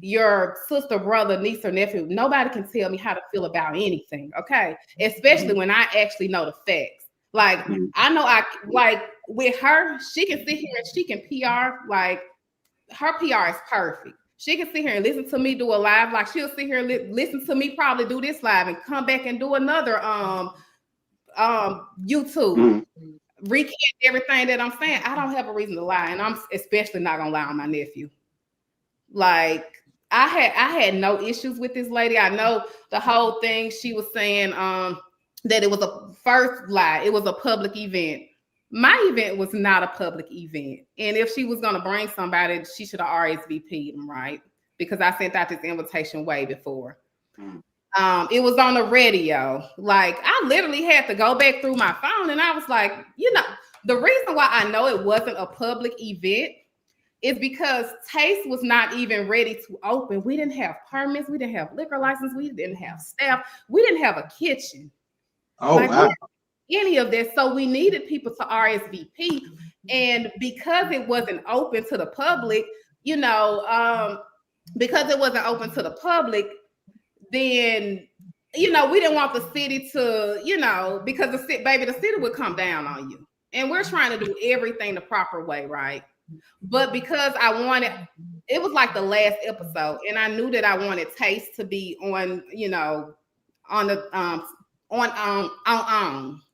your sister, brother, niece, or nephew. Nobody can tell me how to feel about anything. Okay. Especially when I actually know the facts. Like, I know like with her, she can sit here and she can PR, like her PR is perfect. She can sit here and listen to me do a live, like she'll sit here and listen to me probably do this live and come back and do another YouTube. Recant everything that I'm saying. I don't have a reason to lie, and I'm especially not gonna lie on my nephew. Like I had no issues with this lady. I know the whole thing she was saying that it was a first lie. It was a public event. My event was not a public event. And if she was gonna bring somebody, she should have RSVP'd them, right? Because I sent out this invitation way before. It was on the radio. Like I literally had to go back through my phone and I was like, the reason why I know it wasn't a public event is because Taste was not even ready to open. We didn't have permits. We didn't have liquor license. We didn't have staff. We didn't have a kitchen. Oh, wow. Any of this. So we needed people to RSVP. And because it wasn't open to the public, because it wasn't open to the public, then, we didn't want the city to, because the city would come down on you. And we're trying to do everything the proper way, right? But because it was like the last episode, and I knew that I wanted Taste to be on, on the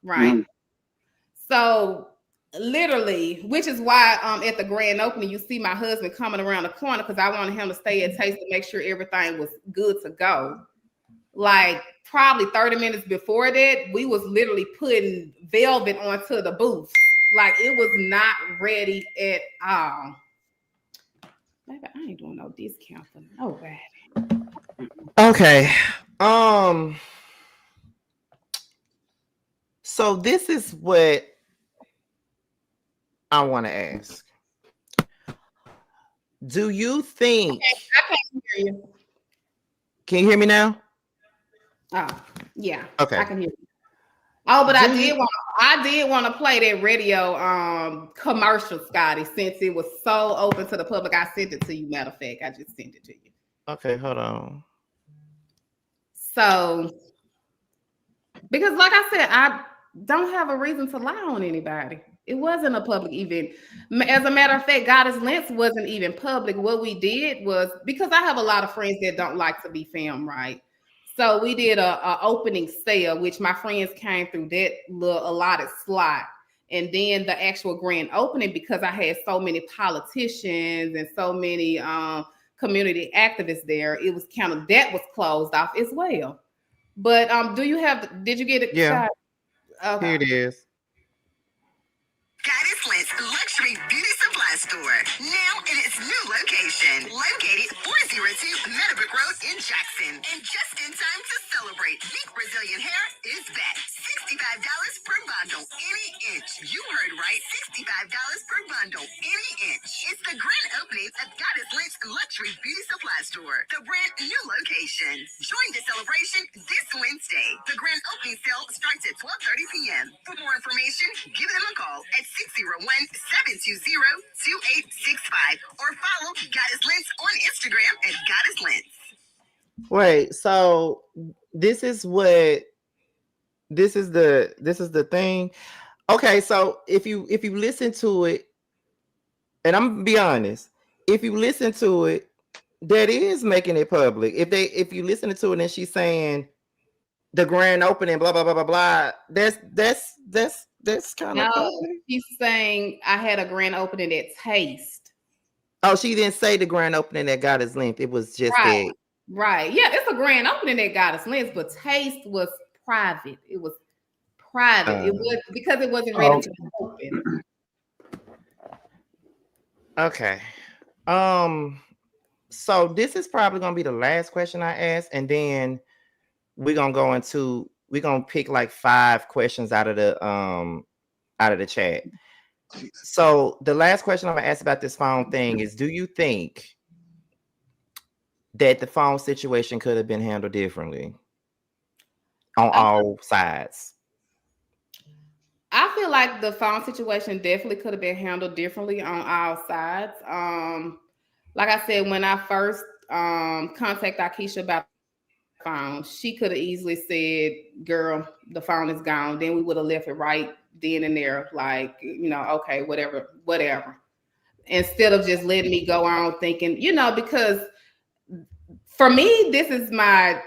right? So literally, which is why at the grand opening, you see my husband coming around the corner because I wanted him to stay at Taste to make sure everything was good to go. Like probably 30 minutes before that, we was literally putting velvet onto the booth. Like it was not ready at all. Baby, I ain't doing no discount for nobody. Okay. So this is what I want to ask. Do you think I can't hear you. Can you hear me now? Oh, yeah. Okay. I can hear you. Oh, but I did want to play that radio commercial, Scotty, since it was so open to the public. I sent it to you. Matter of fact, I just sent it to you. Okay, hold on. So, because like I said, I don't have a reason to lie on anybody. It wasn't a public event. As a matter of fact, Goddess Lens wasn't even public. What we did was, because I have a lot of friends that don't like to be filmed, right? So we did a opening sale, which my friends came through that little allotted slot. And then the actual grand opening, because I had so many politicians and so many community activists there, it was that was closed off as well. But did you get it? Yeah. Okay. Here it is. Goddess Lens Luxury Beauty Supply Store, now in its new location, located 402 Meadowbrook Road in Jackson. And just in time to celebrate, Meek Brazilian Hair is back. $65 per bundle, any inch. You heard right, $65 per bundle, any inch. It's the grand opening of Goddess Lens Luxury Beauty Supply Store, the brand new location. Join the celebration this Wednesday. The grand opening sale starts at 12:30 p.m. For more information, give them a call at 601-720-2865 or follow Goddess Lens on Instagram at Goddess Lens. Wait, so this is the thing. Okay, so if you listen to it, and I'm gonna be honest, if you listen to it, that is making it public. If you listen to it and she's saying the grand opening, blah blah blah blah blah, that's kind of public. She's saying I had a grand opening at Taste. Oh, she didn't say the grand opening that Goddess Lens. It was just right. Right. Yeah, it's a grand opening that Goddess Lens, but Taste was private. It was private. It was because it wasn't ready to be open. Okay. So this is probably gonna be the last question I ask, and then we're gonna pick like 5 questions out of the chat. So the last question I'm gonna ask about this phone thing is, do you think that the phone situation could have been handled differently on all sides? I feel like the phone situation definitely could have been handled differently on all sides. Like I said, when I first contact Aikisha about the phone, she could have easily said, "Girl, the phone is gone." Then we would have left it right then and there, like, okay, whatever. Instead of just letting me go on thinking, because for me, this is my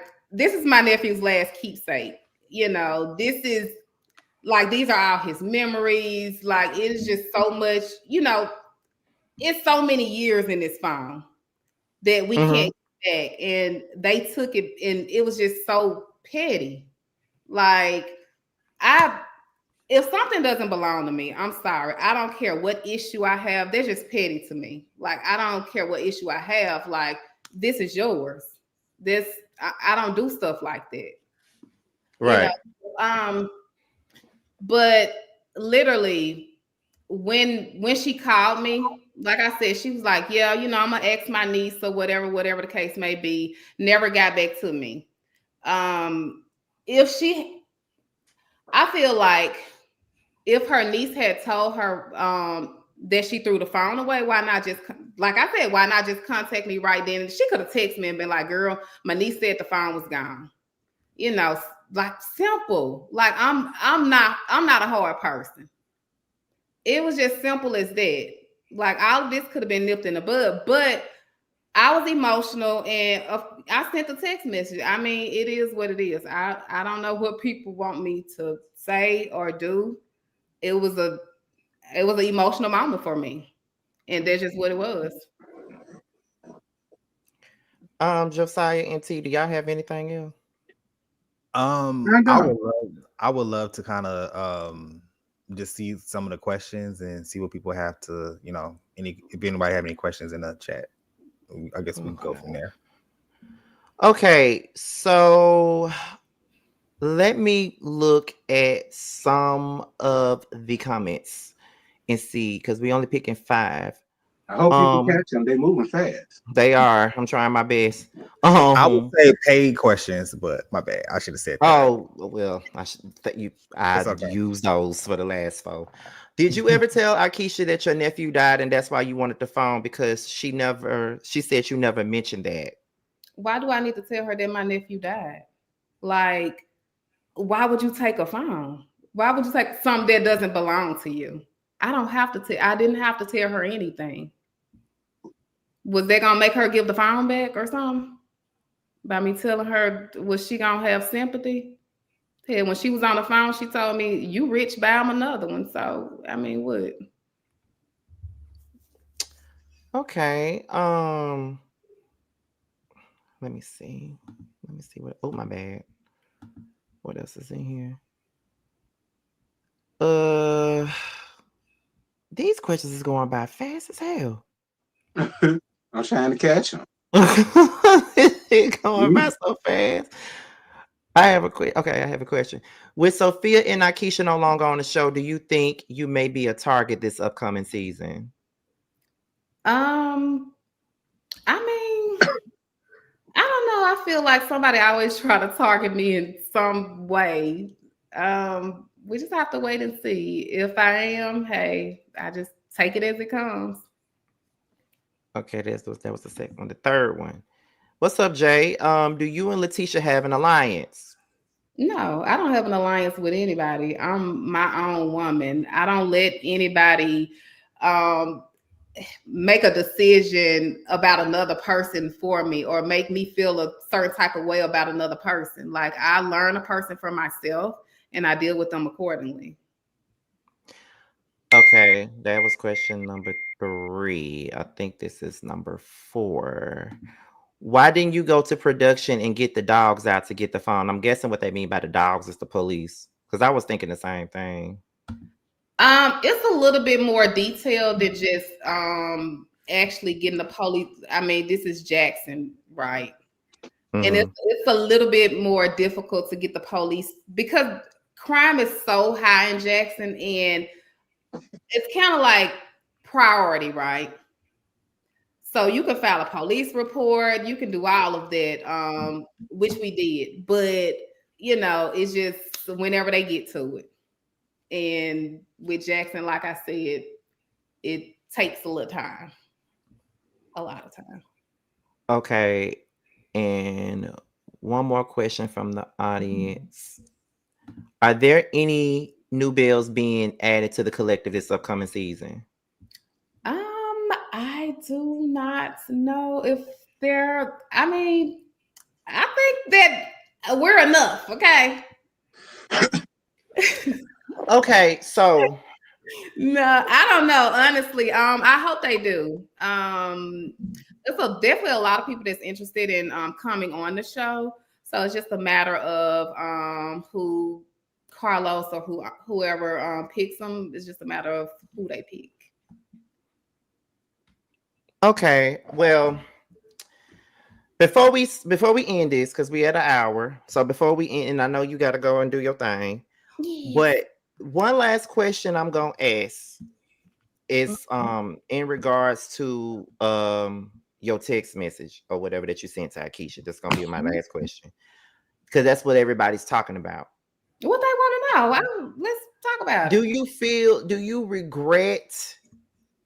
nephew's last keepsake. This is like, these are all his memories. Like, it is just so much, it's so many years in this phone that we can't get back. And they took it, and it was just so petty. Like, if something doesn't belong to me, I'm sorry. I don't care what issue I have. They're just petty to me. Like, I don't care what issue I have. Like, this is yours. I don't do stuff like that. Right. But literally, when she called me, like I said, she was like, "Yeah, I'm gonna ask my niece," or whatever the case may be. Never got back to me. If she, I feel like if her niece had told her that she threw the phone away, why not just, like I said, why not just contact me right then? She could have texted me and been like, "Girl, my niece said the phone was gone." Like, simple. Like, I'm not a hard person. It was just simple as that. Like, all of this could have been nipped in the bud, but I was emotional, and I sent a text message. I mean, it is what it is. I don't know what people want me to say or do. It was an emotional moment for me, and that's just what it was. Josiah and T, do y'all have anything else? I would love to kind of just see some of the questions and see what people have to, if anybody have any questions in the chat. I guess we can go from there. Okay, so let me look at some of the comments and see, because we only picking 5. I hope people catch them. They moving fast. They are. I'm trying my best. I would say paid questions, but my bad. I should have said that. Oh well, I used those for the last 4. Did you ever tell Aikisha that your nephew died and that's why you wanted the phone? Because she said you never mentioned that. Why do I need to tell her that my nephew died? Like, why would you take a phone? Why would you take something that doesn't belong to you? I didn't have to tell her anything. Was they gonna make her give the phone back or something? By me telling her, was she gonna have sympathy? Hell, when she was on the phone, she told me, "You rich, buy him another one." So, I mean, what? Okay. Let me see what. Oh, my bad. What else is in here? These questions is going by fast as hell. I'm trying to catch them. It's going by so fast. I have a question. With Sophia and Aikisha no longer on the show, do you think you may be a target this upcoming season? I mean, I don't know. I feel like somebody always try to target me in some way. We just have to wait and see. If I am, hey, I just take it as it comes. Okay, that was the second one. The third one. What's up, Jay? Do you and Laticia have an alliance? No, I don't have an alliance with anybody. I'm my own woman. I don't let anybody make a decision about another person for me or make me feel a certain type of way about another person. Like, I learn a person for myself and I deal with them accordingly. Okay, that was question number 3. I think this is number 4. Why didn't you go to production and get the dogs out to get the phone? I'm guessing what they mean by the dogs is the police, because I was thinking the same thing. It's a little bit more detailed than just actually getting the police. I mean, this is Jackson, right? Mm-hmm. And it's a little bit more difficult to get the police because crime is so high in Jackson, and it's kind of like priority, right? So you can file a police report, you can do all of that, which we did, but it's just whenever they get to it. And with Jackson, like I said, it takes a little time, a lot of time. Okay, and one more question from the audience. Are there any new bells being added to the collective this upcoming season? I do not know if there. I mean, I think that we're enough. Okay. Okay, so No, I don't know. Honestly, I hope they do. There's definitely a lot of people that's interested in coming on the show. So it's just a matter of who Carlos or whoever picks them. It's just a matter of who they pick. okay, well, before we end this, because we had an hour. So before we end, and I know you got to go and do your thing. Yes. But one last question I'm gonna ask is in regards to your text message or whatever that you sent to Aikisha. That's gonna be my last question. Because that's what everybody's talking about. What they want to know? Let's talk about Do it. do you regret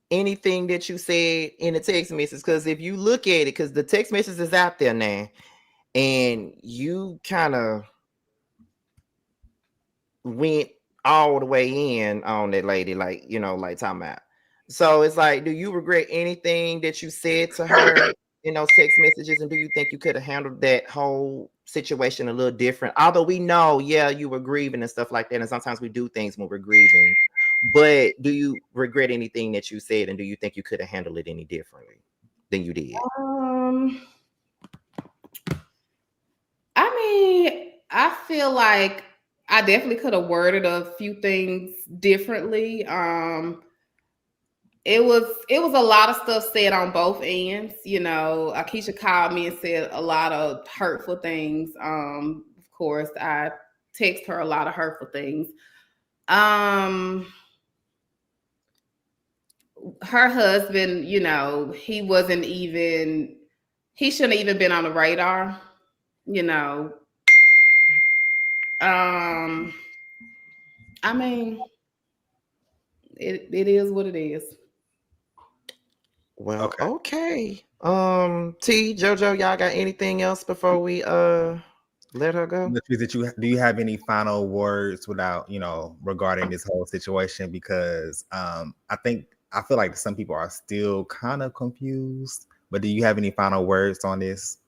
anything that you said in the text message? Because if you look at it, because the text message is out there now, and you kind of went all the way in on that lady, like, you know, like talking about. So it's like, do you regret anything that you said to her in those text messages? And do you think you could have handled that whole situation a little different? Although we know, yeah, you were grieving and stuff like that. And sometimes we do things when we're grieving. But do you regret anything that you said? And do you think you could have handled it any differently than you did? I mean, I feel like I definitely could have worded a few things differently. It was a lot of stuff said on both ends. You know, Aikisha called me and said a lot of hurtful things. Of course, I text her a lot of hurtful things. Her husband, you know, he shouldn't even been on the radar, you know. I mean, it is what it is. Well, okay. T, Jojo, y'all got anything else before we let her go? Latrice, do you have any final words without, you know, regarding this whole situation? Because I feel like some people are still kind of confused. But do you have any final words on this?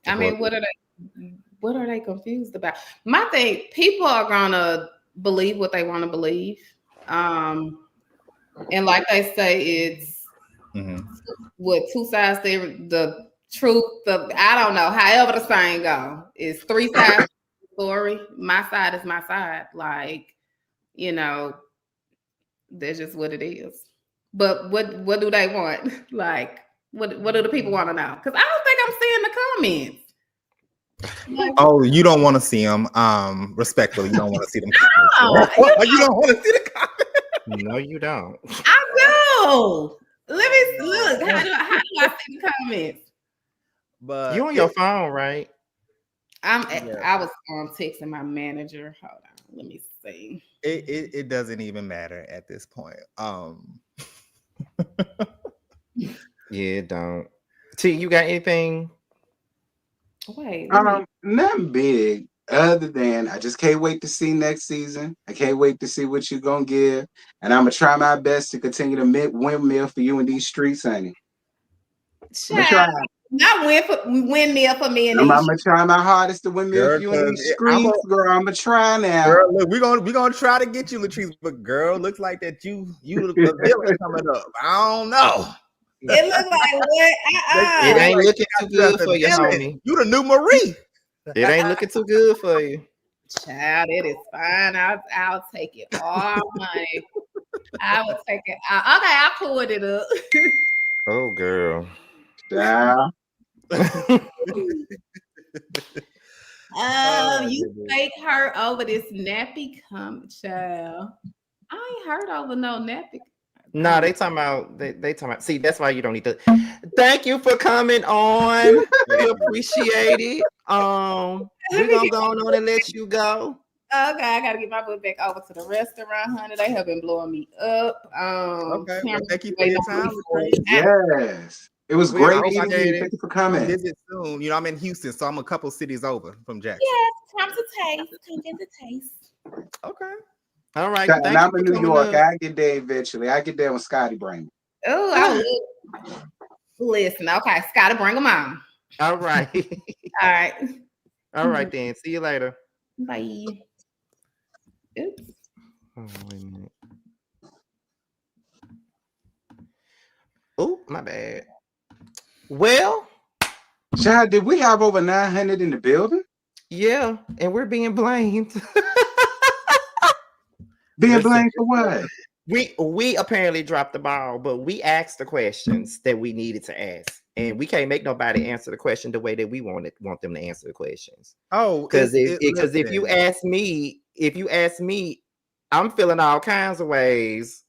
I mean, what are they confused about? My thing, people are gonna believe what they want to believe. And like they say, it's what two sides to the truth. I don't know. However the saying go, it's three sides to the story. My side is my side. Like, you know, that's just what it is. But what do they want? Like, what do the people want to know? Because I don't think I'm seeing the comments. Oh, you don't want to see them. Respectfully, you don't want to see them. You don't want to see the comments. No, you don't. I do. Let me look. How do I see the comments? But you on your phone, right? I was texting my manager. Hold on. Let me see. It doesn't even matter at this point. Yeah, it don't. T, you got anything? Wait. Nothing big other than I just can't wait to see next season. I can't wait to see what you're gonna give, and I'm gonna try my best to continue to windmill for you in these streets, honey. Not windmill for me and I'm gonna try my hardest to windmill for you in these streets, girl. I'm gonna try now. Girl, look, we're gonna try to get you, Latrice, but girl, looks like that you the villain coming up. I don't know. It looks like what? It ain't looking too good for you, homie. You the new Marie. It ain't looking too good for you. Child, it is fine. I'll take it all money. I will take it. Okay, I pulled it up. Oh, girl. Yeah. You fake hurt over this nappy child. I ain't hurt over no nappy. No, they talking about they talking about. See, that's why you don't need to. Thank you for coming on. We appreciate it. We're gonna go on and let you go. Okay, I gotta get my book back over to the restaurant, honey. They have been blowing me up. Okay, well, thank you for your time. Yes. It was Well, I great hope I meeting you. can Thank you for come coming. visit soon. You know, I'm in Houston, so I'm a couple cities over from Jackson. Yes, come to taste. Come get the taste. Okay. all right. And Thank you I'm for in New coming York. up. I get there eventually. I get there when Scotty brings me. Oh, I love. Listen, okay, Scotty, bring them on. All right. All right. All right then. See you later. Bye. Oops. Oh, wait a minute. Oh, my bad. Well, Child, did we have over 900 in the building? yeah, and we're being blamed. Being Listen, blamed for what? we apparently dropped the ball, but we asked the questions that we needed to ask, and we can't make nobody answer the question the way that we want them to answer the questions. Oh, Because if listen. you ask me, I'm feeling all kinds of ways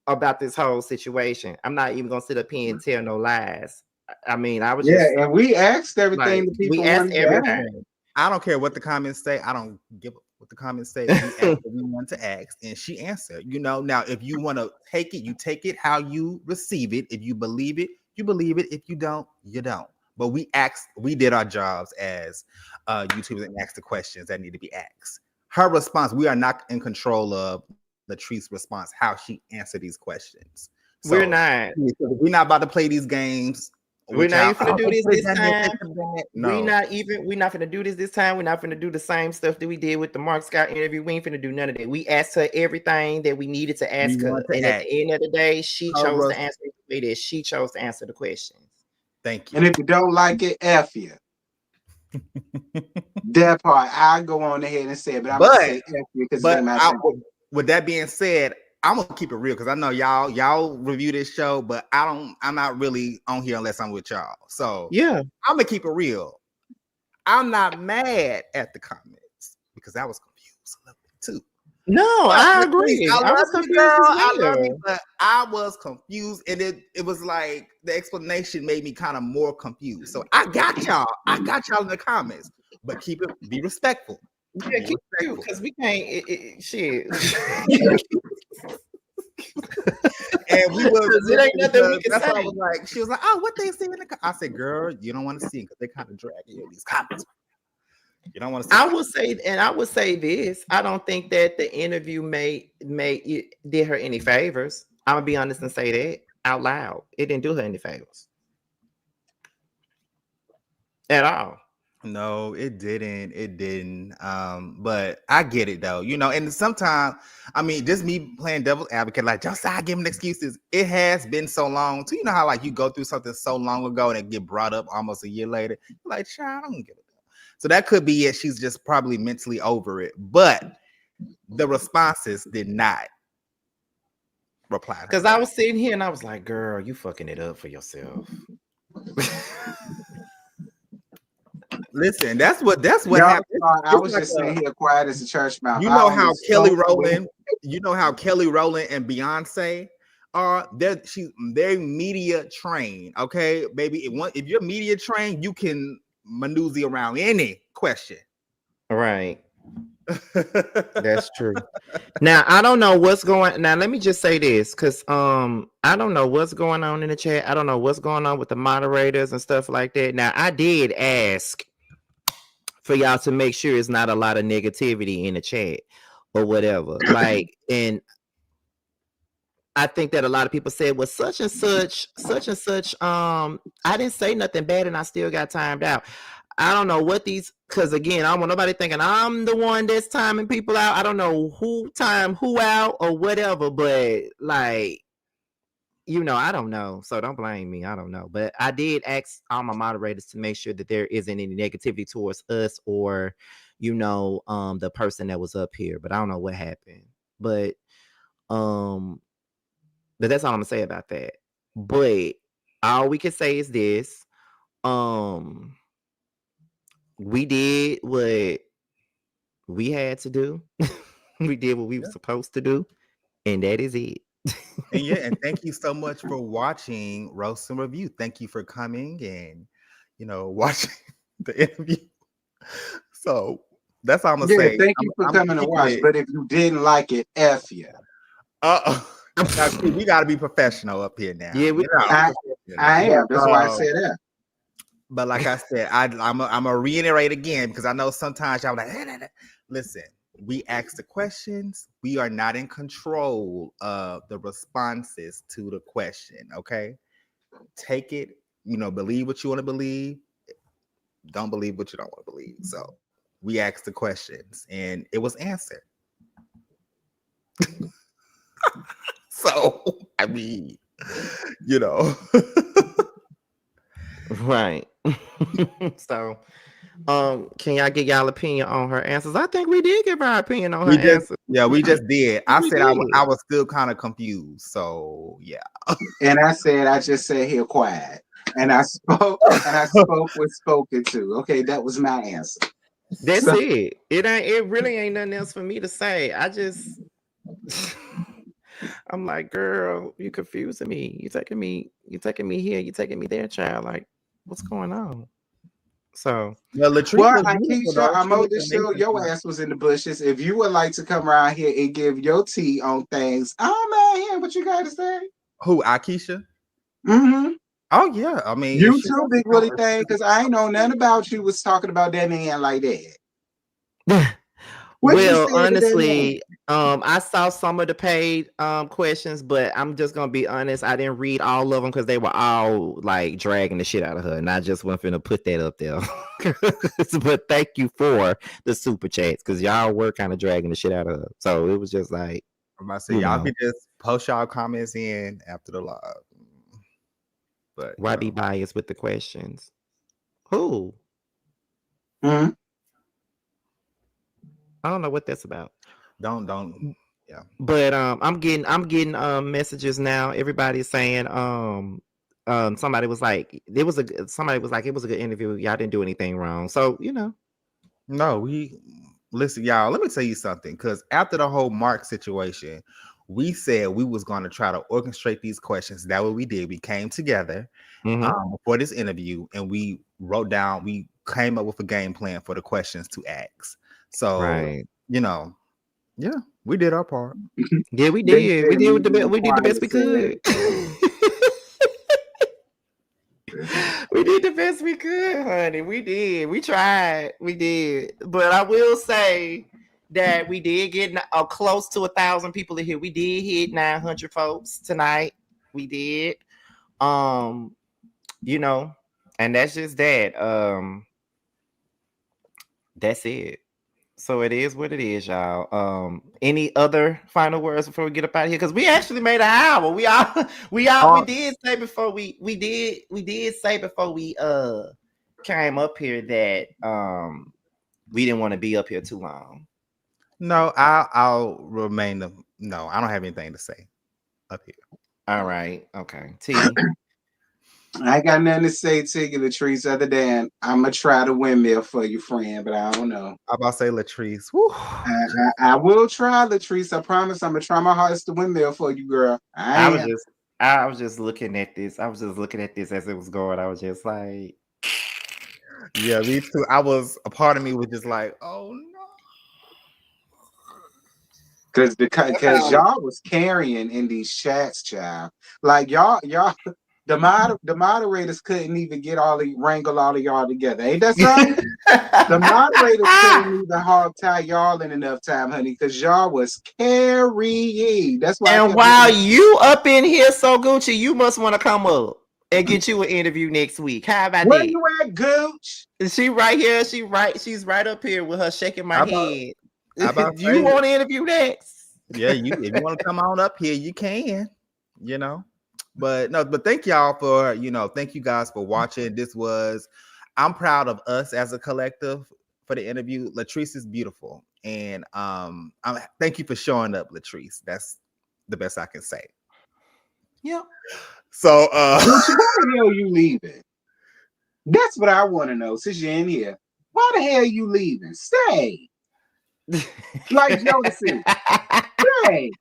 about this whole situation. I'm not even gonna sit up here and tell no lies. I mean, I was Yeah, just and we asked everything like, the we people asked wanted to ask. everything. I don't care what the comments say. I don't give up what the comments say. We asked what we want to ask, and she answered. You know, now if you want to take it, you take it how you receive it. If you believe it, you believe it. If you don't, you don't. But we did our jobs as YouTubers and asked the questions that need to be asked. Her response, we are not in control of Latrice's response, how she answered these questions. So, We're not. We're not about to play these games. We're not even gonna do this time. No. We're not gonna do this time. We're not gonna do the same stuff that we did with the Mark Scott interview. We ain't gonna do none of that. We asked her everything that we needed to ask her. And at the end of the day, she chose to answer the way that she chose to answer the questions. Thank you. And if you don't like it, F you. That part, I go on ahead and say it, but I'm gonna say F you because it ain't my thing. With that being said, I'm gonna keep it real because I know y'all review this show, but I'm not really on here unless I'm with y'all. So yeah, I'm gonna keep it real. I'm not mad at the comments because I was confused a little bit too. No, I agree. I was love you, girl. I love you, but I was confused, and it was like the explanation made me kind of more confused. So I got y'all in the comments, but be respectful. Yeah, keep it because we can't. Shit. And we was it ain't nothing we can say. I was like, she was like, "Oh, what they say in the?" I said, "Girl, you don't want to see it because they kind of dragging you in these comments. You don't want to see." I would say this. I don't think that the interview did her any favors. I'm gonna be honest and say that out loud. It didn't do her any favors at all. No, it didn't. It didn't. But I get it though, you know. And sometimes, I mean, just me playing devil's advocate, like Josiah giving excuses. It has been so long too. You know how like you go through something so long ago and it get brought up almost a year later. You're like, child, I don't give a damn. So that could be it. She's just probably mentally over it. But the responses did not reply. Because I was sitting here and I was like, girl, you fucking it up for yourself. Listen, that's what happened. I was just sitting here quiet as a church mouse. You know how Kelly Rowland, and Beyonce are. They're media trained. Okay, baby. If you're media trained, you can maneuver around any question. Right. That's true. Now I don't know what's going. Now let me just say this, because I don't know what's going on in the chat. I don't know what's going on with the moderators and stuff like that. Now I did ask for y'all to make sure it's not a lot of negativity in the chat or whatever. Like, and I think that a lot of people said, well, such and such. I didn't say nothing bad and I still got timed out. I don't know what these, because again, I don't want nobody thinking I'm the one that's timing people out. I don't know who timed who out or whatever, but like, you know, I don't know. So don't blame me. I don't know. But I did ask all my moderators to make sure that there isn't any negativity towards us or, you know, the person that was up here. But I don't know what happened. But that's all I'm gonna say about that. But all we can say is this. We did what we had to do. We did what we were supposed to do. And that is it. And yeah, and thank you so much for watching Roast and Review. Thank you for coming and, you know, watching the interview. So that's all I'm gonna say. Thank you for coming to watch. But if you didn't like it, F you. Now, see, we got to be professional up here now. Yeah, we you know. I am. That's why I said that. But like I said, I'm gonna reiterate again because I know sometimes y'all like, listen. We ask the questions. We are not in control of the responses to the question. Okay, take it. Believe what you want to believe. Don't believe what you don't want to believe. So we asked the questions, and it was answered. So I mean, right. So, can y'all get y'all opinion on her answers? I think we did give our opinion on her answers. we just did. I We said did. I was still kind of confused. I just said here quiet. And I spoke was spoken to. Okay, that was my answer. That's it. It really ain't nothing else for me to say. I'm like, girl, you confusing me. You taking me here, you taking me there, child. Like, what's going on? So, Latrice Aikisha, I'm on the show. Your ass was in the bushes. If you would like to come around here and give your tea on things, I'm out here. What you got to say? Who, Aikisha? Mm-hmm. Oh yeah, I mean, you too, Big Willie thing, because I ain't know nothing about you was talking about that man like that. Well, honestly, I saw some of the paid questions, but I'm just gonna be honest. I didn't read all of them because they were all like dragging the shit out of her, and I just wasn't finna put that up there. But thank you for the super chats because y'all were kind of dragging the shit out of her. So it was just like, I'm about to say, y'all can just post y'all comments in after the live. But why be biased with the questions? Who? Hmm? I don't know what that's about. Don't. Yeah. But I'm getting messages now. Everybody's saying somebody was like it was a good interview. Y'all didn't do anything wrong. So, No, listen, y'all, let me tell you something. Because after the whole Mark situation, we said we was going to try to orchestrate these questions. That's what we did. We came together for this interview and we came up with a game plan for the questions to ask. So, right. Yeah, we did our part. Yeah, we did. We did the best we could. We did the best we could, honey. We did. We tried. We did. But I will say that we did get close to 1,000 people in here. We did hit 900 folks tonight. We did. And that's just that. That's it. So it is what it is, y'all. Any other final words before we get up out of here? Because we actually made an hour. We did say before we came up here that we didn't want to be up here too long. No, I'll remain no, I don't have anything to say up here. All right. Okay. T. I ain't got nothing to say to you, Latrice, other than I'm gonna try the windmill for you, friend, but I don't know. I'm about to say Latrice. I will try, Latrice. I promise I'm gonna try my hardest to windmill for you, girl. I was just looking at this. I was just looking at this as it was going. I was just like, yeah, me too. A part of me was just like, oh no. Because y'all was carrying in these chats, child. Like y'all, the moderators couldn't even wrangle all of y'all together. Ain't that something? The moderators couldn't even hog tie y'all in enough time, honey, because y'all was carrying. That's why. And while you up in here so Gucci, you must want to come up and get you an interview next week. How about Where that? you at, Gooch? Is she right here? She's right up here with her shaking my head. Do you want to interview next? Yeah, if you want to come on up here, you can, But thank y'all for, thank you guys for watching. I'm proud of us as a collective for the interview. Latrice is beautiful. And thank you for showing up, Latrice. That's the best I can say. Yeah. So why the hell you leaving? That's what I want to know since you're in here. Why the hell you leaving? Stay. Like Jodeci. Stay.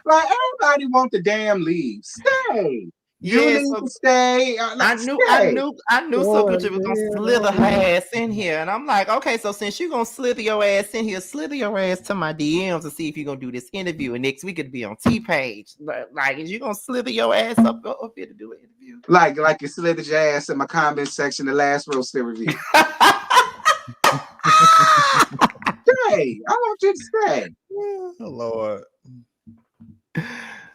Like everybody want the damn leave. Stay. You Yeah, need so to stay. I Stay. knew so Gucci was gonna slither her ass in here, and I'm like, okay, so since you gonna slither your ass in here, slither your ass to my DMs to see if you're gonna do this interview, and next week it'll be on T page. Like, is you gonna slither your ass up here to do an interview? Like you slithered your ass in my comment section the last roast review. Hey, I want you to stay. Oh, Lord.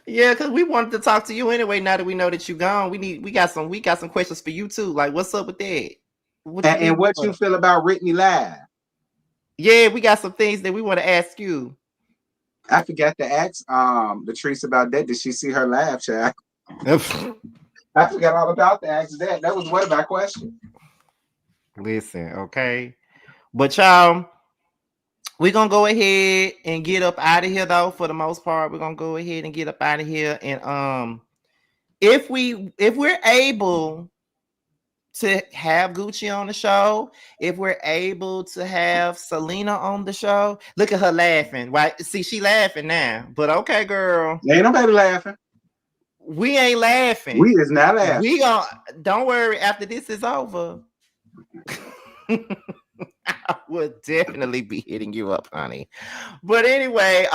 Yeah, because we wanted to talk to you anyway. Now that we know that you're gone, we got some questions for you too. Like, what's up with that? And what you feel about Whitney Live? Yeah, we got some things that we want to ask you. I forgot to ask Latrice about that. Did she see her live, child? I forgot all about to ask that. That was one of my questions. Listen, okay. But y'all, we're gonna go ahead and get up out of here though. For the most part, we're gonna go ahead and get up out of here. And if we're able to have Gucci on the show, if we're able to have Selena on the show, look at her laughing. Right? See, she laughing now. But okay, girl. Ain't nobody laughing. We ain't laughing. We is not laughing. We gonna don't worry, after this is over. I would definitely be hitting you up, honey. But anyway,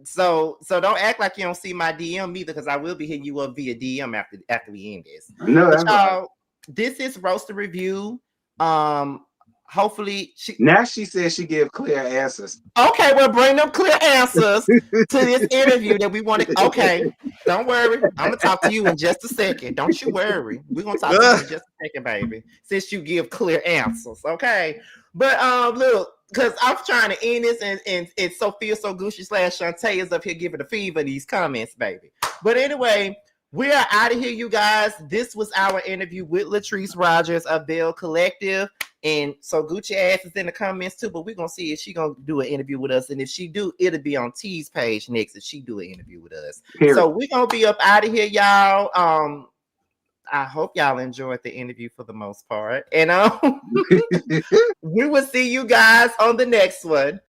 so don't act like you don't see my DM either, because I will be hitting you up via DM after we end this. No, that's y'all, right. This is Roaster Review. Hopefully she says she give clear answers. Okay, we'll bring them clear answers to this interview that we want to. Okay, don't worry. I'm gonna talk to you in just a second. Don't you worry. We're gonna talk to you in just a second, baby. Since you give clear answers, okay. But look, because I'm trying to end this, and it's Sophia So Gucci / Shantae is up here giving the fever these comments, baby. But anyway, we are out of here, you guys. This was our interview with Latrice Rogers of Belle Collective. And so Gucci ass is in the comments too, but we're gonna see if she gonna do an interview with us. And if she do, it'll be on T's page next if she do an interview with us. Period. So we're gonna be up out of here, y'all. I hope y'all enjoyed the interview for the most part. And we will see you guys on the next one.